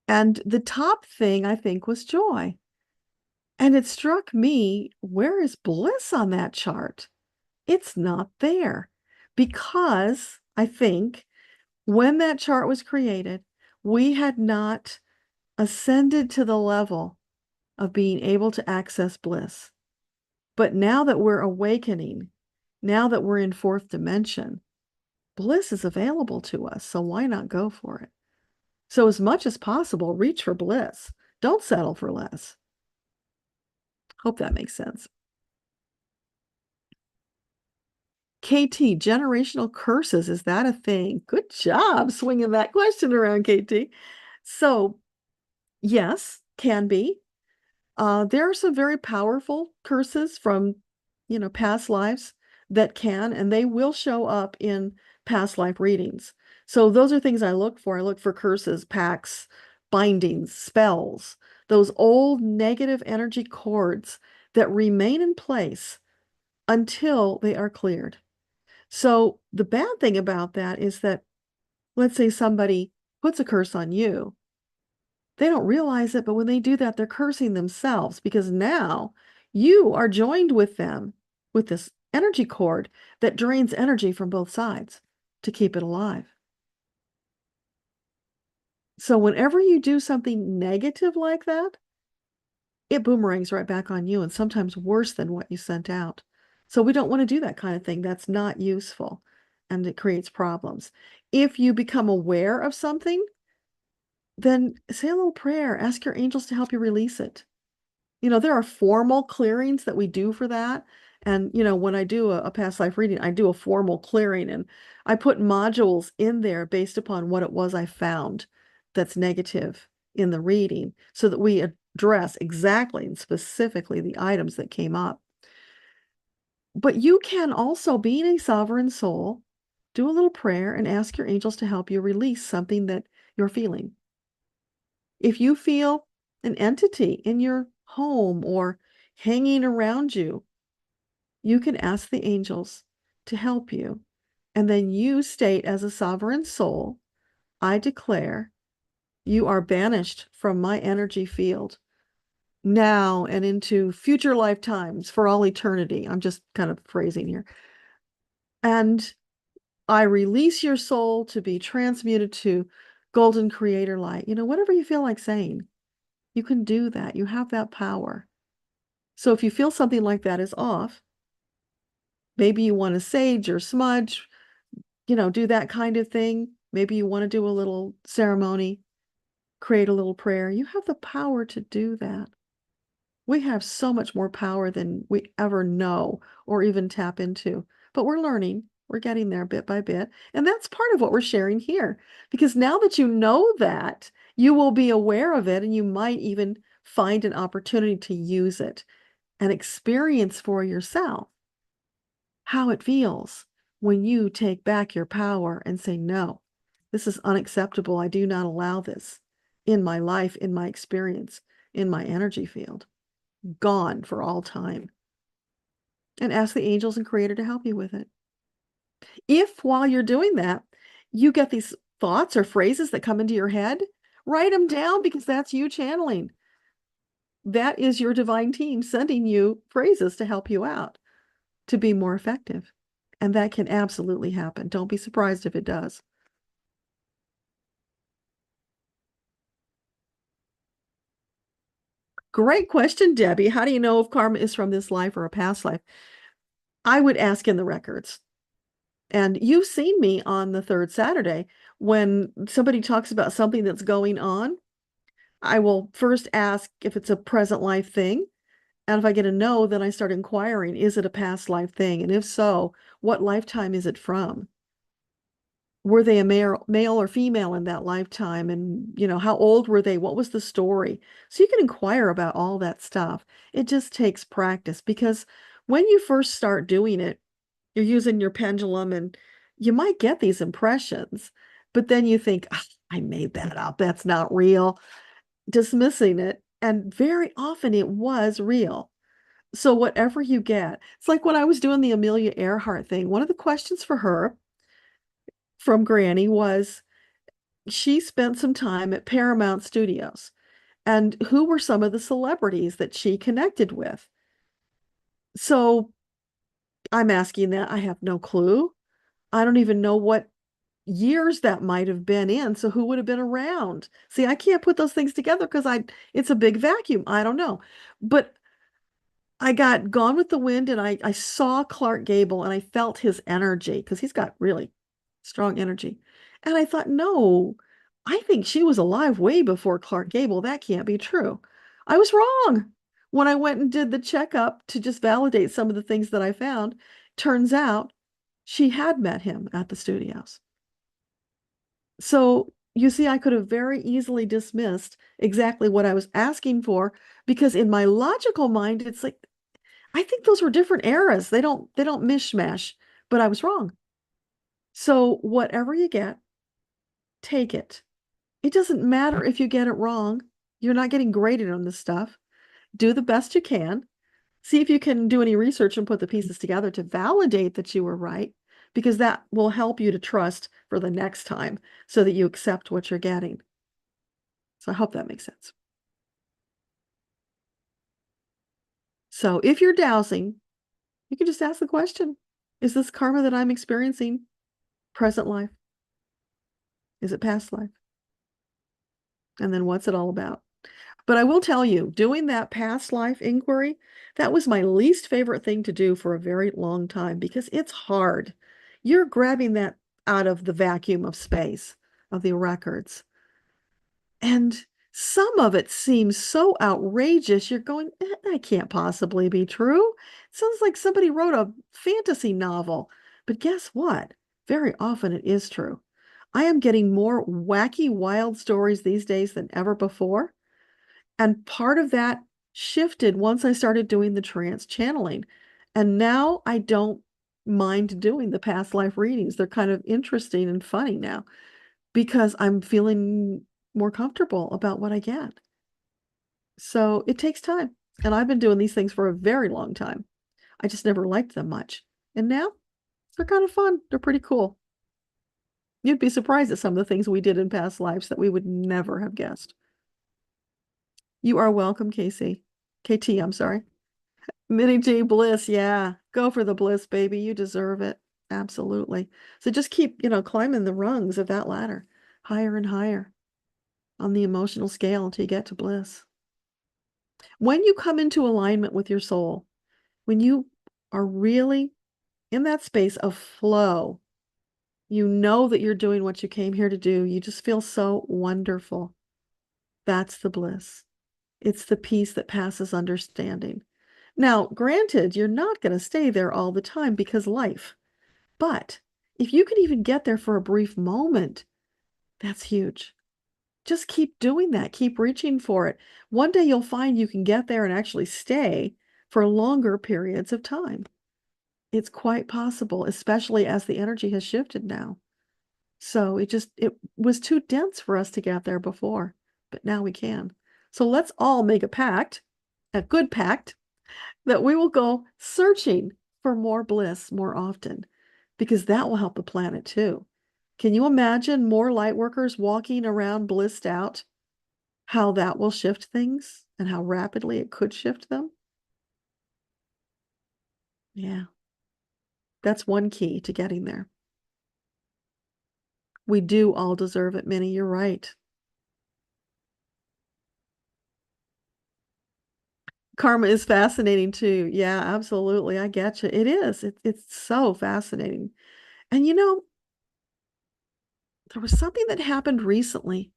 And the top thing, I think, was joy. And it struck me, where is bliss on that chart? It's not there because I think when that chart was created, we had not ascended to the level of being able to access bliss. But now that we're awakening, now that we're in fourth dimension, bliss is available to us. So why not go for it? So as much as possible, reach for bliss. Don't settle for less. Hope that makes sense. KT, generational curses, is that a thing? Good job swinging that question around, KT. So, yes, can be. There are some very powerful curses from, past lives that can, and they will show up in past life readings. So those are things I look for. I look for curses, pacts, bindings, spells, those old negative energy cords that remain in place until they are cleared. So the bad thing about that is that, let's say somebody puts a curse on you. They don't realize it, but when they do that, they're cursing themselves because now you are joined with them with this energy cord that drains energy from both sides to keep it alive. So whenever you do something negative like that, it boomerangs right back on you and sometimes worse than what you sent out. So we don't want to do that kind of thing. That's not useful and it creates problems. If you become aware of something, then say a little prayer, ask your angels to help you release it. There are formal clearings that we do for that. And, when I do a past life reading, I do a formal clearing and I put modules in there based upon what it was I found that's negative in the reading so that we address exactly and specifically the items that came up. But you can also, being a sovereign soul, do a little prayer and ask your angels to help you release something that you're feeling. If you feel an entity in your home or hanging around you, you can ask the angels to help you. And then you state as a sovereign soul, I declare you are banished from my energy field now and into future lifetimes for all eternity. I'm just kind of phrasing here. And I release your soul to be transmuted to golden creator light. Whatever you feel like saying, you can do that. You have that power. So if you feel something like that is off, maybe you want to sage or smudge, do that kind of thing. Maybe you want to do a little ceremony, create a little prayer. You have the power to do that. We have so much more power than we ever know or even tap into. But we're learning. We're getting there bit by bit. And that's part of what we're sharing here. Because now that you know that, you will be aware of it and you might even find an opportunity to use it and experience for yourself how it feels when you take back your power and say, no, this is unacceptable. I do not allow this in my life, in my experience, in my energy field. Gone for all time. And ask the angels and creator to help you with it. If while you're doing that, you get these thoughts or phrases that come into your head, write them down because that's you channeling. That is your divine team sending you phrases to help you out to be more effective. And that can absolutely happen. Don't be surprised if it does. Great question, Debbie. How do you know if karma is from this life or a past life? I would ask in the records. And you've seen me on the third Saturday when somebody talks about something that's going on. I will first ask if it's a present life thing. And if I get a no, then I start inquiring, is it a past life thing? And if so, what lifetime is it from? Were they a male or female in that lifetime? And, how old were they? What was the story? So you can inquire about all that stuff. It just takes practice because when you first start doing it, you're using your pendulum and you might get these impressions, but then you think, "Ah, I made that up. That's not real," dismissing it. And very often it was real. So whatever you get, it's like when I was doing the Amelia Earhart thing, one of the questions for her from Granny was she spent some time at Paramount Studios. And who were some of the celebrities that she connected with? So I'm asking that. I have no clue. I don't even know what years that might have been in. So who would have been around? See, I can't put those things together because it's a big vacuum. I don't know. But I got Gone with the Wind and I saw Clark Gable and I felt his energy because he's got really strong energy. And I thought, no, I think she was alive way before Clark Gable. That can't be true. I was wrong. When I went and did the checkup to just validate some of the things that I found, turns out she had met him at the studios. So you see, I could have very easily dismissed exactly what I was asking for because in my logical mind, it's like, I think those were different eras. They don't mishmash, but I was wrong. So whatever you get, take it. It doesn't matter if you get it wrong. You're not getting graded on this stuff. Do the best you can. See if you can do any research and put the pieces together to validate that you were right, because that will help you to trust for the next time so that you accept what you're getting. So I hope that makes sense. So if you're dowsing, you can just ask the question, is this karma that I'm experiencing present life? Is it past life? And then what's it all about? But I will tell you, doing that past life inquiry, that was my least favorite thing to do for a very long time because it's hard. You're grabbing that out of the vacuum of space, of the records. And some of it seems so outrageous. You're going, that can't possibly be true. It sounds like somebody wrote a fantasy novel. But guess what? Very often it is true. I am getting more wacky, wild stories these days than ever before. And part of that shifted once I started doing the trance channeling. And now I don't mind doing the past life readings. They're kind of interesting and funny now because I'm feeling more comfortable about what I get. So it takes time. And I've been doing these things for a very long time. I just never liked them much. And now they're kind of fun. They're pretty cool. You'd be surprised at some of the things we did in past lives that we would never have guessed. You are welcome, Casey. KT, I'm sorry. Minnie J. Bliss, yeah. Go for the bliss, baby. You deserve it. Absolutely. So just keep, climbing the rungs of that ladder, higher and higher on the emotional scale until you get to bliss. When you come into alignment with your soul, when you are really in that space of flow, you know that you're doing what you came here to do. You just feel so wonderful. That's the bliss. It's the peace that passes understanding. Now, granted, you're not going to stay there all the time because life, but if you can even get there for a brief moment, that's huge. Just keep doing that. Keep reaching for it. One day you'll find you can get there and actually stay for longer periods of time. It's quite possible, especially as the energy has shifted now. So it was too dense for us to get there before, but now we can. So let's all make a pact, a good pact, that we will go searching for more bliss more often, because that will help the planet too. Can you imagine more light workers walking around blissed out? How that will shift things and how rapidly it could shift them? Yeah, that's one key to getting there. We do all deserve it, Minnie. You're right. Karma is fascinating too. Yeah, absolutely. I get you. It is. It's so fascinating. And there was something that happened recently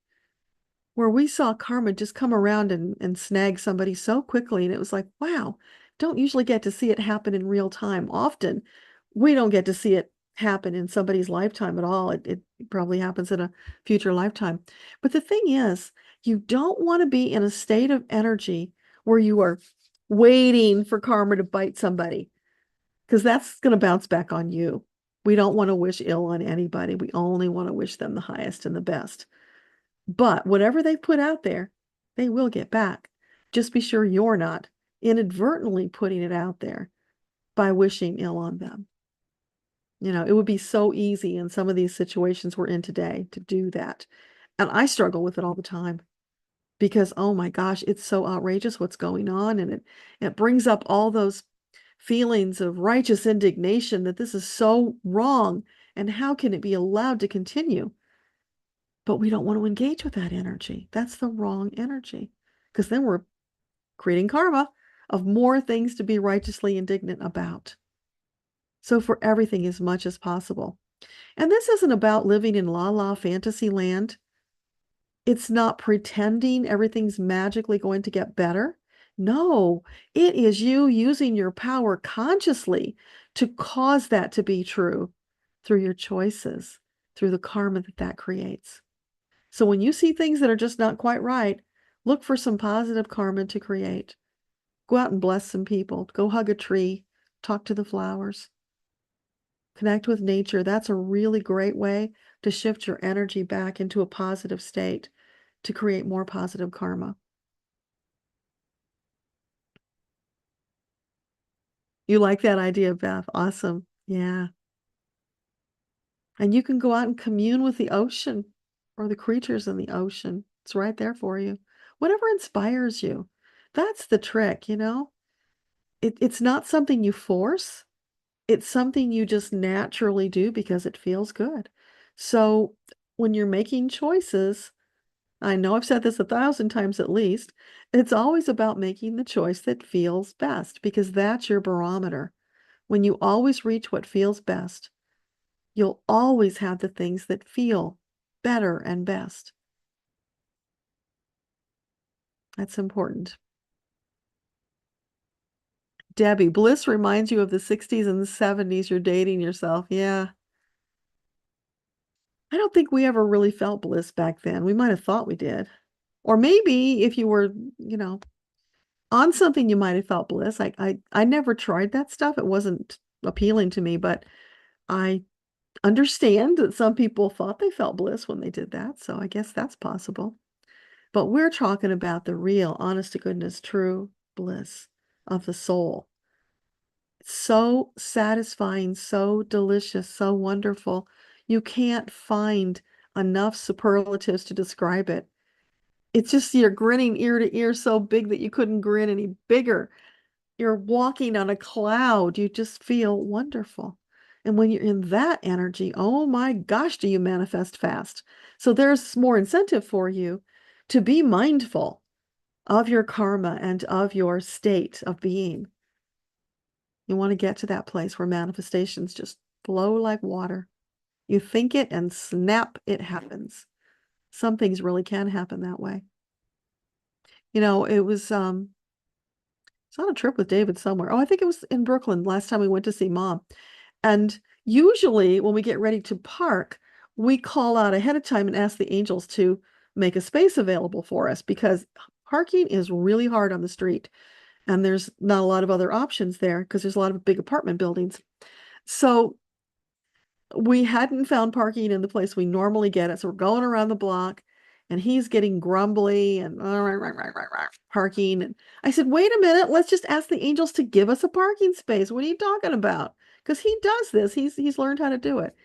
where we saw karma just come around and snag somebody so quickly. And it was like, wow, don't usually get to see it happen in real time. Often we don't get to see it happen in somebody's lifetime at all. It probably happens in a future lifetime. But the thing is, you don't want to be in a state of energy where you are waiting for karma to bite somebody, because that's going to bounce back on you. We don't want to wish ill on anybody. We only want to wish them the highest and the best. But whatever they put out there, they will get back. Just be sure you're not inadvertently putting it out there by wishing ill on them. It would be so easy in some of these situations we're in today to do that. And I struggle with it all the time because, oh my gosh, it's so outrageous what's going on. And it brings up all those feelings of righteous indignation that this is so wrong. And how can it be allowed to continue? But we don't want to engage with that energy. That's the wrong energy, because then we're creating karma of more things to be righteously indignant about. So for everything as much as possible. And this isn't about living in la fantasy land. It's not pretending everything's magically going to get better. No, it is you using your power consciously to cause that to be true through your choices, through the karma that creates. So when you see things that are just not quite right, look for some positive karma to create. Go out and bless some people. Go hug a tree. Talk to the flowers. Connect with nature. That's a really great way to shift your energy back into a positive state to create more positive karma. You like that idea, Beth? Awesome. Yeah. And you can go out and commune with the ocean or the creatures in the ocean. It's right there for you. Whatever inspires you. That's the trick, It's not something you force. It's something you just naturally do because it feels good. So when you're making choices, I know I've said this 1,000 times at least, it's always about making the choice that feels best, because that's your barometer. When you always reach what feels best, you'll always have the things that feel better and best. That's important. Debbie, bliss reminds you of the 60s and the 70s. You're dating yourself. Yeah. I don't think we ever really felt bliss back then. We might have thought we did. Or maybe if you were, on something, you might have felt bliss. I never tried that stuff. It wasn't appealing to me, but I understand that some people thought they felt bliss when they did that. So I guess that's possible. But we're talking about the real, honest to goodness, true bliss of the soul. So satisfying, so delicious, so wonderful. You can't find enough superlatives to describe it. It's just you're grinning ear to ear so big that you couldn't grin any bigger. You're walking on a cloud. You just feel wonderful. And when you're in that energy, oh my gosh, do you manifest fast. So there's more incentive for you to be mindful of your karma and of your state of being. You want to get to that place where manifestations just flow like water. You think it and snap, it happens. Some things really can happen that way. It was it's on a trip with David somewhere. Oh, I think it was in Brooklyn last time we went to see Mom. And usually when we get ready to park, we call out ahead of time and ask the angels to make a space available for us, because parking is really hard on the street. And there's not a lot of other options there because there's a lot of big apartment buildings. So we hadn't found parking in the place we normally get it. So we're going around the block and he's getting grumbly and parking. And I said, wait a minute, let's just ask the angels to give us a parking space. What are you talking about? Because he does this. He's learned how to do it.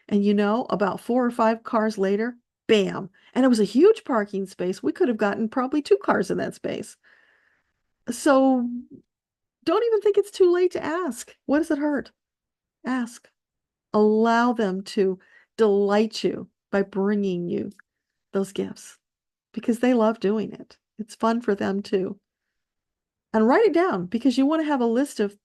And about 4 or 5 cars later, bam. And it was a huge parking space. We could have gotten probably 2 cars in that space. So don't even think it's too late to ask. What does it hurt? Ask. Allow them to delight you by bringing you those gifts, because they love doing it. It's fun for them too. And write it down, because you want to have a list of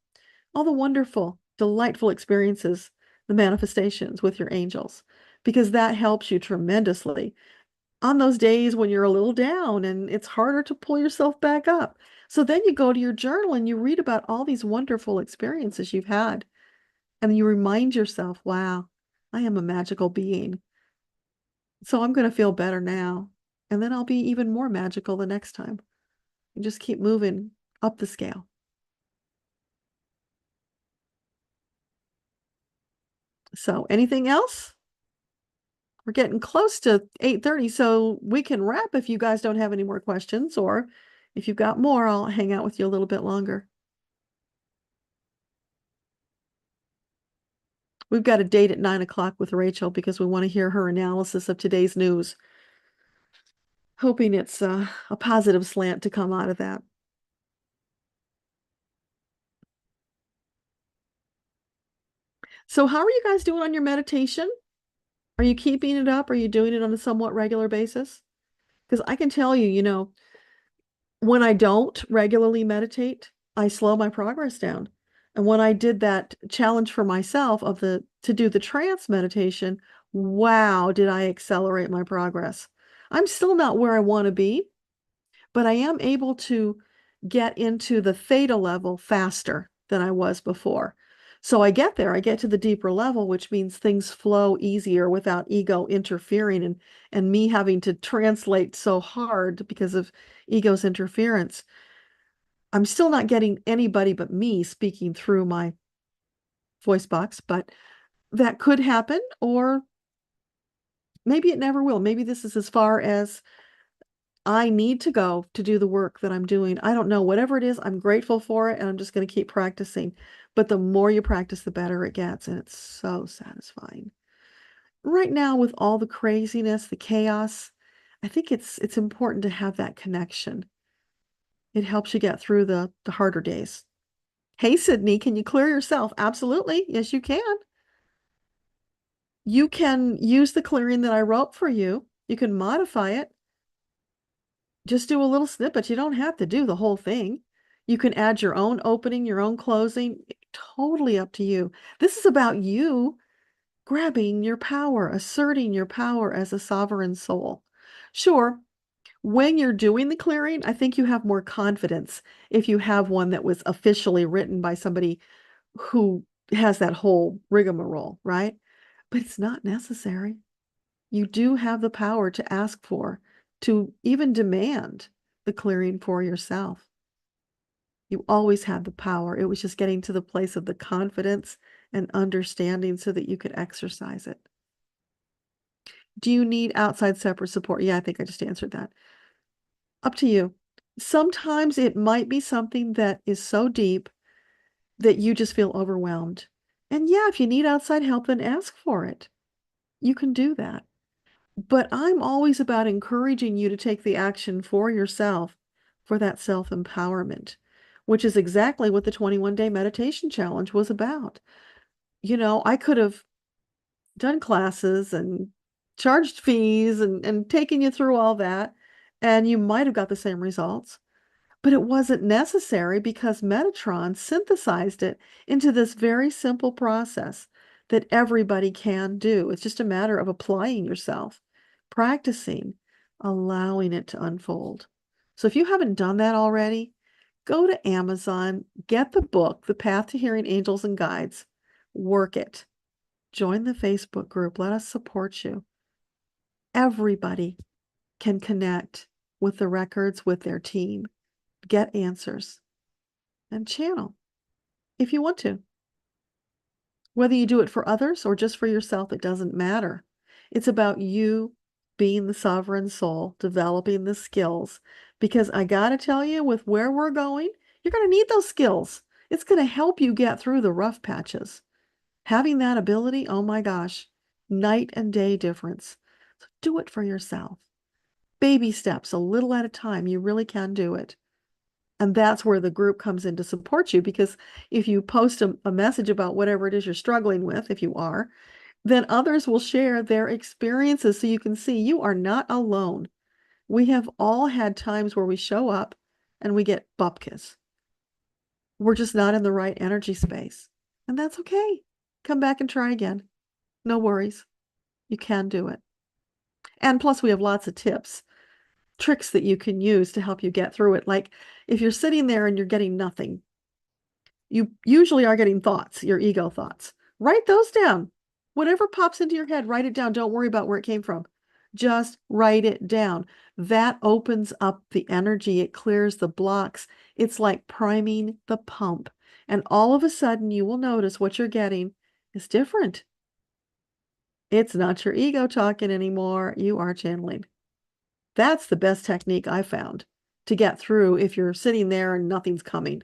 all the wonderful, delightful experiences, the manifestations with your angels, because that helps you tremendously on those days when you're a little down and it's harder to pull yourself back up. So then you go to your journal and you read about all these wonderful experiences you've had. And you remind yourself, wow, I am a magical being. So I'm going to feel better now. And then I'll be even more magical the next time. And just keep moving up the scale. So anything else? We're getting close to 8:30, so we can wrap if you guys don't have any more questions, or if you've got more, I'll hang out with you a little bit longer. We've got a date at 9 o'clock with Rachel because we want to hear her analysis of today's news. Hoping it's a positive slant to come out of that. So how are you guys doing on your meditation? Are you keeping it up? Are you doing it on a somewhat regular basis? Because I can tell you, when I don't regularly meditate, I slow my progress down. And when I did that challenge for myself to do the trance meditation, wow, did I accelerate my progress. I'm still not where I want to be, but I am able to get into the theta level faster than I was before. So I get there, I get to the deeper level, which means things flow easier without ego interfering and me having to translate so hard because of ego's interference. I'm still not getting anybody but me speaking through my voice box, but that could happen, or maybe it never will. Maybe this is as far as I need to go to do the work that I'm doing. I don't know. Whatever it is, I'm grateful for it, and I'm just going to keep practicing. But the more you practice, the better it gets, and it's so satisfying. Right now, with all the craziness, the chaos, I think it's important to have that connection. It helps you get through the harder days. Hey, Sydney, can you clear yourself? Absolutely. Yes, you can. You can use the clearing that I wrote for you. You can modify it. Just do a little snippet. You don't have to do the whole thing. You can add your own opening, your own closing. Totally up to you. This is about you grabbing your power, asserting your power as a sovereign soul. Sure, when you're doing the clearing, I think you have more confidence if you have one that was officially written by somebody who has that whole rigmarole, right? But it's not necessary. You do have the power to ask for, to even demand the clearing for yourself. You always had the power. It was just getting to the place of the confidence and understanding so that you could exercise it. Do you need outside separate support? Yeah, I think I just answered that. Up to you. Sometimes it might be something that is so deep that you just feel overwhelmed. And yeah, if you need outside help, then ask for it. You can do that. But I'm always about encouraging you to take the action for yourself, for that self-empowerment, which is exactly what the 21-day meditation challenge was about. I could have done classes and charged fees and taken you through all that, and you might have got the same results. But it wasn't necessary because Metatron synthesized it into this very simple process that everybody can do. It's just a matter of applying yourself, practicing, allowing it to unfold. So if you haven't done that already, go to Amazon, get the book, The Path to Hearing Angels and Guides, work it. Join the Facebook group. Let us support you. Everybody can connect with the records, with their team, get answers, and channel if you want to. Whether you do it for others or just for yourself, it doesn't matter. It's about you being the sovereign soul, developing the skills. Because I got to tell you, with where we're going, you're going to need those skills. It's going to help you get through the rough patches. Having that ability, oh my gosh, night and day difference. So do it for yourself. Baby steps, a little at a time. You really can do it. And that's where the group comes in to support you, because if you post a message about whatever it is you're struggling with, if you are, then others will share their experiences so you can see you are not alone. We have all had times where we show up and we get bupkis. We're just not in the right energy space. And that's okay. Come back and try again. No worries. You can do it. And plus, we have lots of tips, tricks that you can use to help you get through it. Like if you're sitting there and you're getting nothing, you usually are getting thoughts, your ego thoughts. Write those down. Whatever pops into your head, write it down. Don't worry about where it came from. Just write it down. That opens up the energy. It clears the blocks. It's like priming the pump. And all of a sudden, you will notice what you're getting is different. It's not your ego talking anymore. You are channeling. That's the best technique I found to get through if you're sitting there and nothing's coming.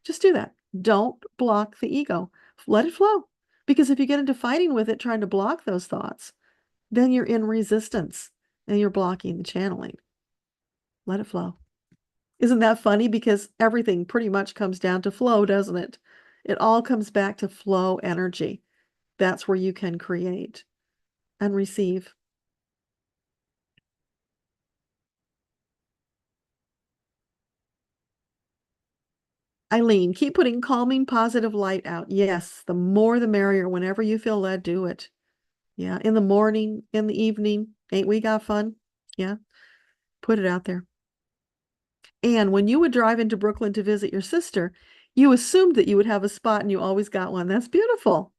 Just do that. Don't block the ego. Let it flow. Because if you get into fighting with it, trying to block those thoughts, then you're in resistance and you're blocking the channeling. Let it flow. Isn't that funny? Because everything pretty much comes down to flow, doesn't it? It all comes back to flow energy. That's where you can create and receive. Eileen, keep putting calming, positive light out. Yes, the more the merrier. Whenever you feel led, do it. Yeah, in the morning, in the evening. Ain't we got fun? Yeah, put it out there. And when you would drive into Brooklyn to visit your sister, you assumed that you would have a spot and you always got one. That's beautiful.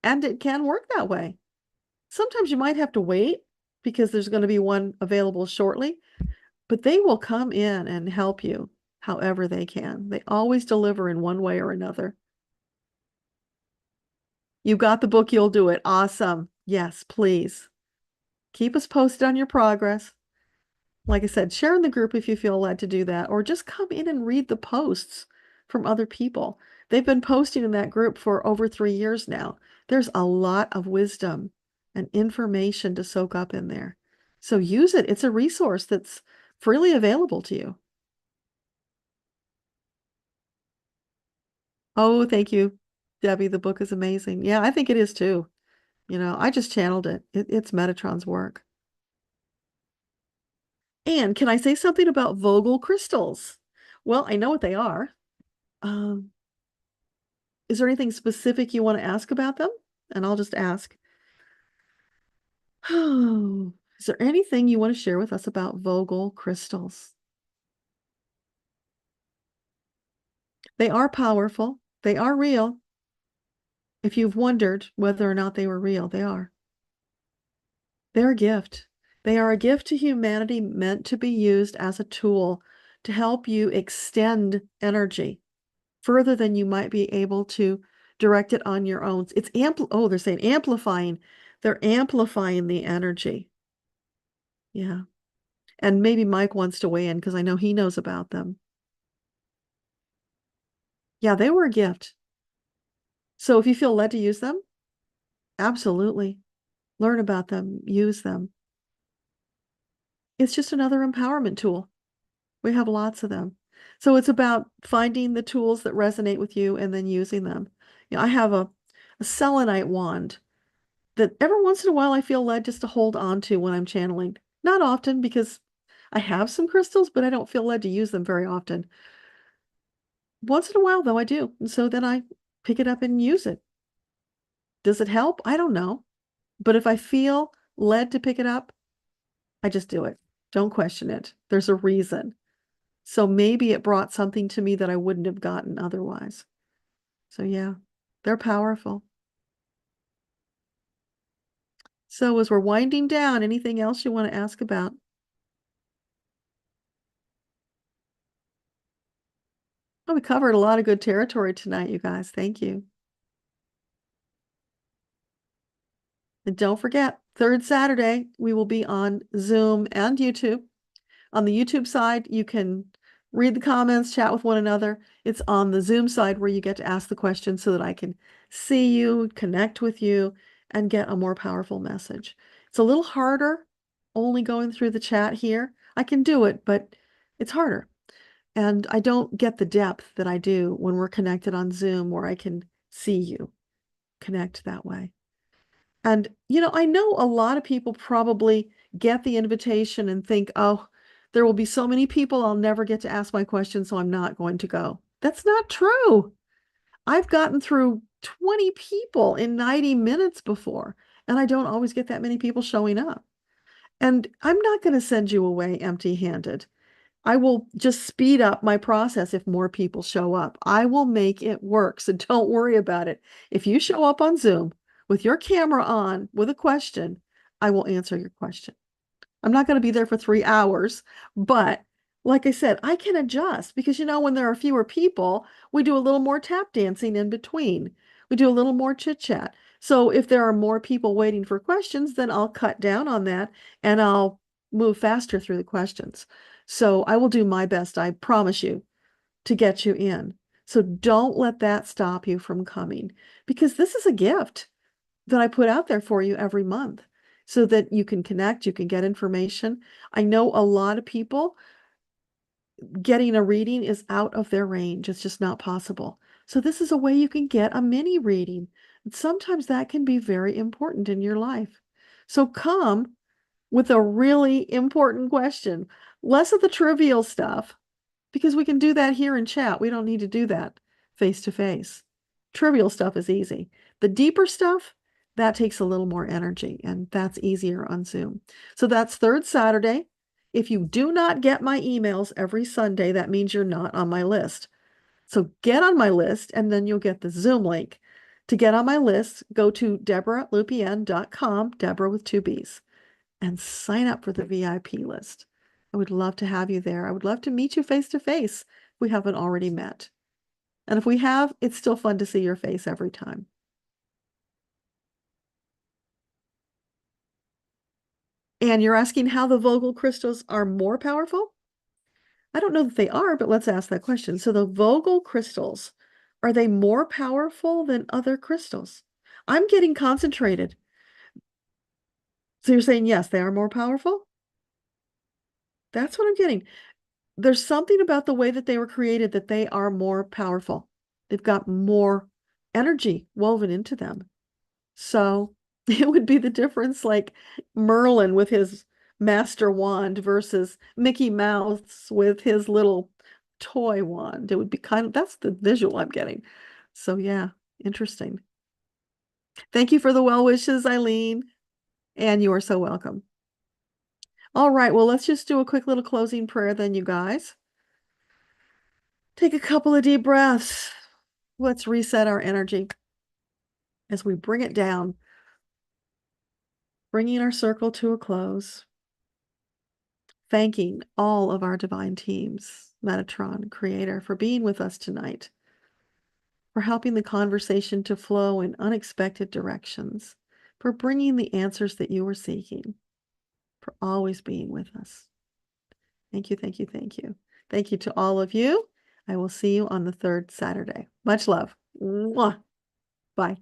And it can work that way. Sometimes you might have to wait because there's going to be one available shortly, but they will come in and help you however they can. They always deliver in one way or another. You got the book, you'll do it. Awesome. Yes, please. Keep us posted on your progress. Like I said, share in the group if you feel led to do that, or just come in and read the posts from other people. They've been posting in that group for over 3 years now. There's a lot of wisdom and information to soak up in there. So use it. It's a resource that's freely available to you. Oh, thank you, Debbie. The book is amazing. Yeah, I think it is too. I just channeled it. It's Metatron's work. And can I say something about Vogel crystals? Well, I know what they are. Um, is there anything specific you want to ask about them? And I'll just ask. Oh, is there anything you want to share with us about Vogel crystals? They are powerful. They are real. If you've wondered whether or not they were real, they are. They're a gift. They are a gift to humanity meant to be used as a tool to help you extend energy further than you might be able to direct it on your own. It's they're saying amplifying. They're amplifying the energy. Yeah. And maybe Mike wants to weigh in because I know he knows about them. Yeah, they were a gift. So if you feel led to use them, absolutely. Learn about them, use them. It's just another empowerment tool. We have lots of them. So it's about finding the tools that resonate with you and then using them. I have a selenite wand that every once in a while I feel led just to hold on to when I'm channeling. Not often because I have some crystals, but I don't feel led to use them very often. Once in a while, though, I do. And so then I pick it up and use it. Does it help? I don't know. But if I feel led to pick it up, I just do it. Don't question it. There's a reason. So maybe it brought something to me that I wouldn't have gotten otherwise. So yeah, they're powerful. So as we're winding down, anything else you want to ask about? Oh, we covered a lot of good territory tonight, you guys. Thank you. And don't forget, third Saturday, we will be on Zoom and YouTube. On the YouTube side, you can read the comments, chat with one another. It's on the Zoom side where you get to ask the questions so that I can see you, connect with you, and get a more powerful message. It's a little harder only going through the chat here. I can do it, but it's harder. And I don't get the depth that I do when we're connected on Zoom where I can see you, connect that way. And, I know a lot of people probably get the invitation and think, oh, there will be so many people, I'll never get to ask my question, so I'm not going to go. That's not true. I've gotten through 20 people in 90 minutes before, and I don't always get that many people showing up. And I'm not going to send you away empty-handed. I will just speed up my process if more people show up. I will make it work, so don't worry about it. If you show up on Zoom with your camera on with a question, I will answer your question. I'm not going to be there for 3 hours, but like I said, I can adjust because, when there are fewer people, we do a little more tap dancing in between. We do a little more chit chat. So if there are more people waiting for questions, then I'll cut down on that and I'll move faster through the questions. So I will do my best, I promise you, to get you in. So don't let that stop you from coming, because this is a gift that I put out there for you every month so that you can connect, you can get information. I know a lot of people getting a reading is out of their range. It's just not possible. So this is a way you can get a mini reading. And sometimes that can be very important in your life. So come with a really important question, less of the trivial stuff, because we can do that here in chat. We don't need to do that face to face. Trivial stuff is easy. The deeper stuff, that takes a little more energy, and that's easier on Zoom. So that's third Saturday. If you do not get my emails every Sunday, that means you're not on my list. So get on my list, and then you'll get the Zoom link. To get on my list, go to DebraLupien.com, Deborah with 2 B's, and sign up for the VIP list. I would love to have you there. I would love to meet you face to face if we haven't already met. And if we have, it's still fun to see your face every time. And you're asking how the Vogel crystals are more powerful? I don't know that they are, but let's ask that question. So the Vogel crystals, are they more powerful than other crystals? I'm getting concentrated. So you're saying, yes, they are more powerful? That's what I'm getting. There's something about the way that they were created that they are more powerful. They've got more energy woven into them. So it would be the difference like Merlin with his master wand versus Mickey Mouse with his little toy wand. It would be that's the visual I'm getting. So yeah, interesting. Thank you for the well wishes, Eileen, and you are so welcome. All right, well, let's just do a quick little closing prayer then, you guys. Take a couple of deep breaths. Let's reset our energy as we bring it down, bringing our circle to a close. Thanking all of our divine teams, Metatron, Creator, for being with us tonight, for helping the conversation to flow in unexpected directions, for bringing the answers that you were seeking, for always being with us. Thank you, thank you, thank you. Thank you to all of you. I will see you on the third Saturday. Much love. Mwah. Bye.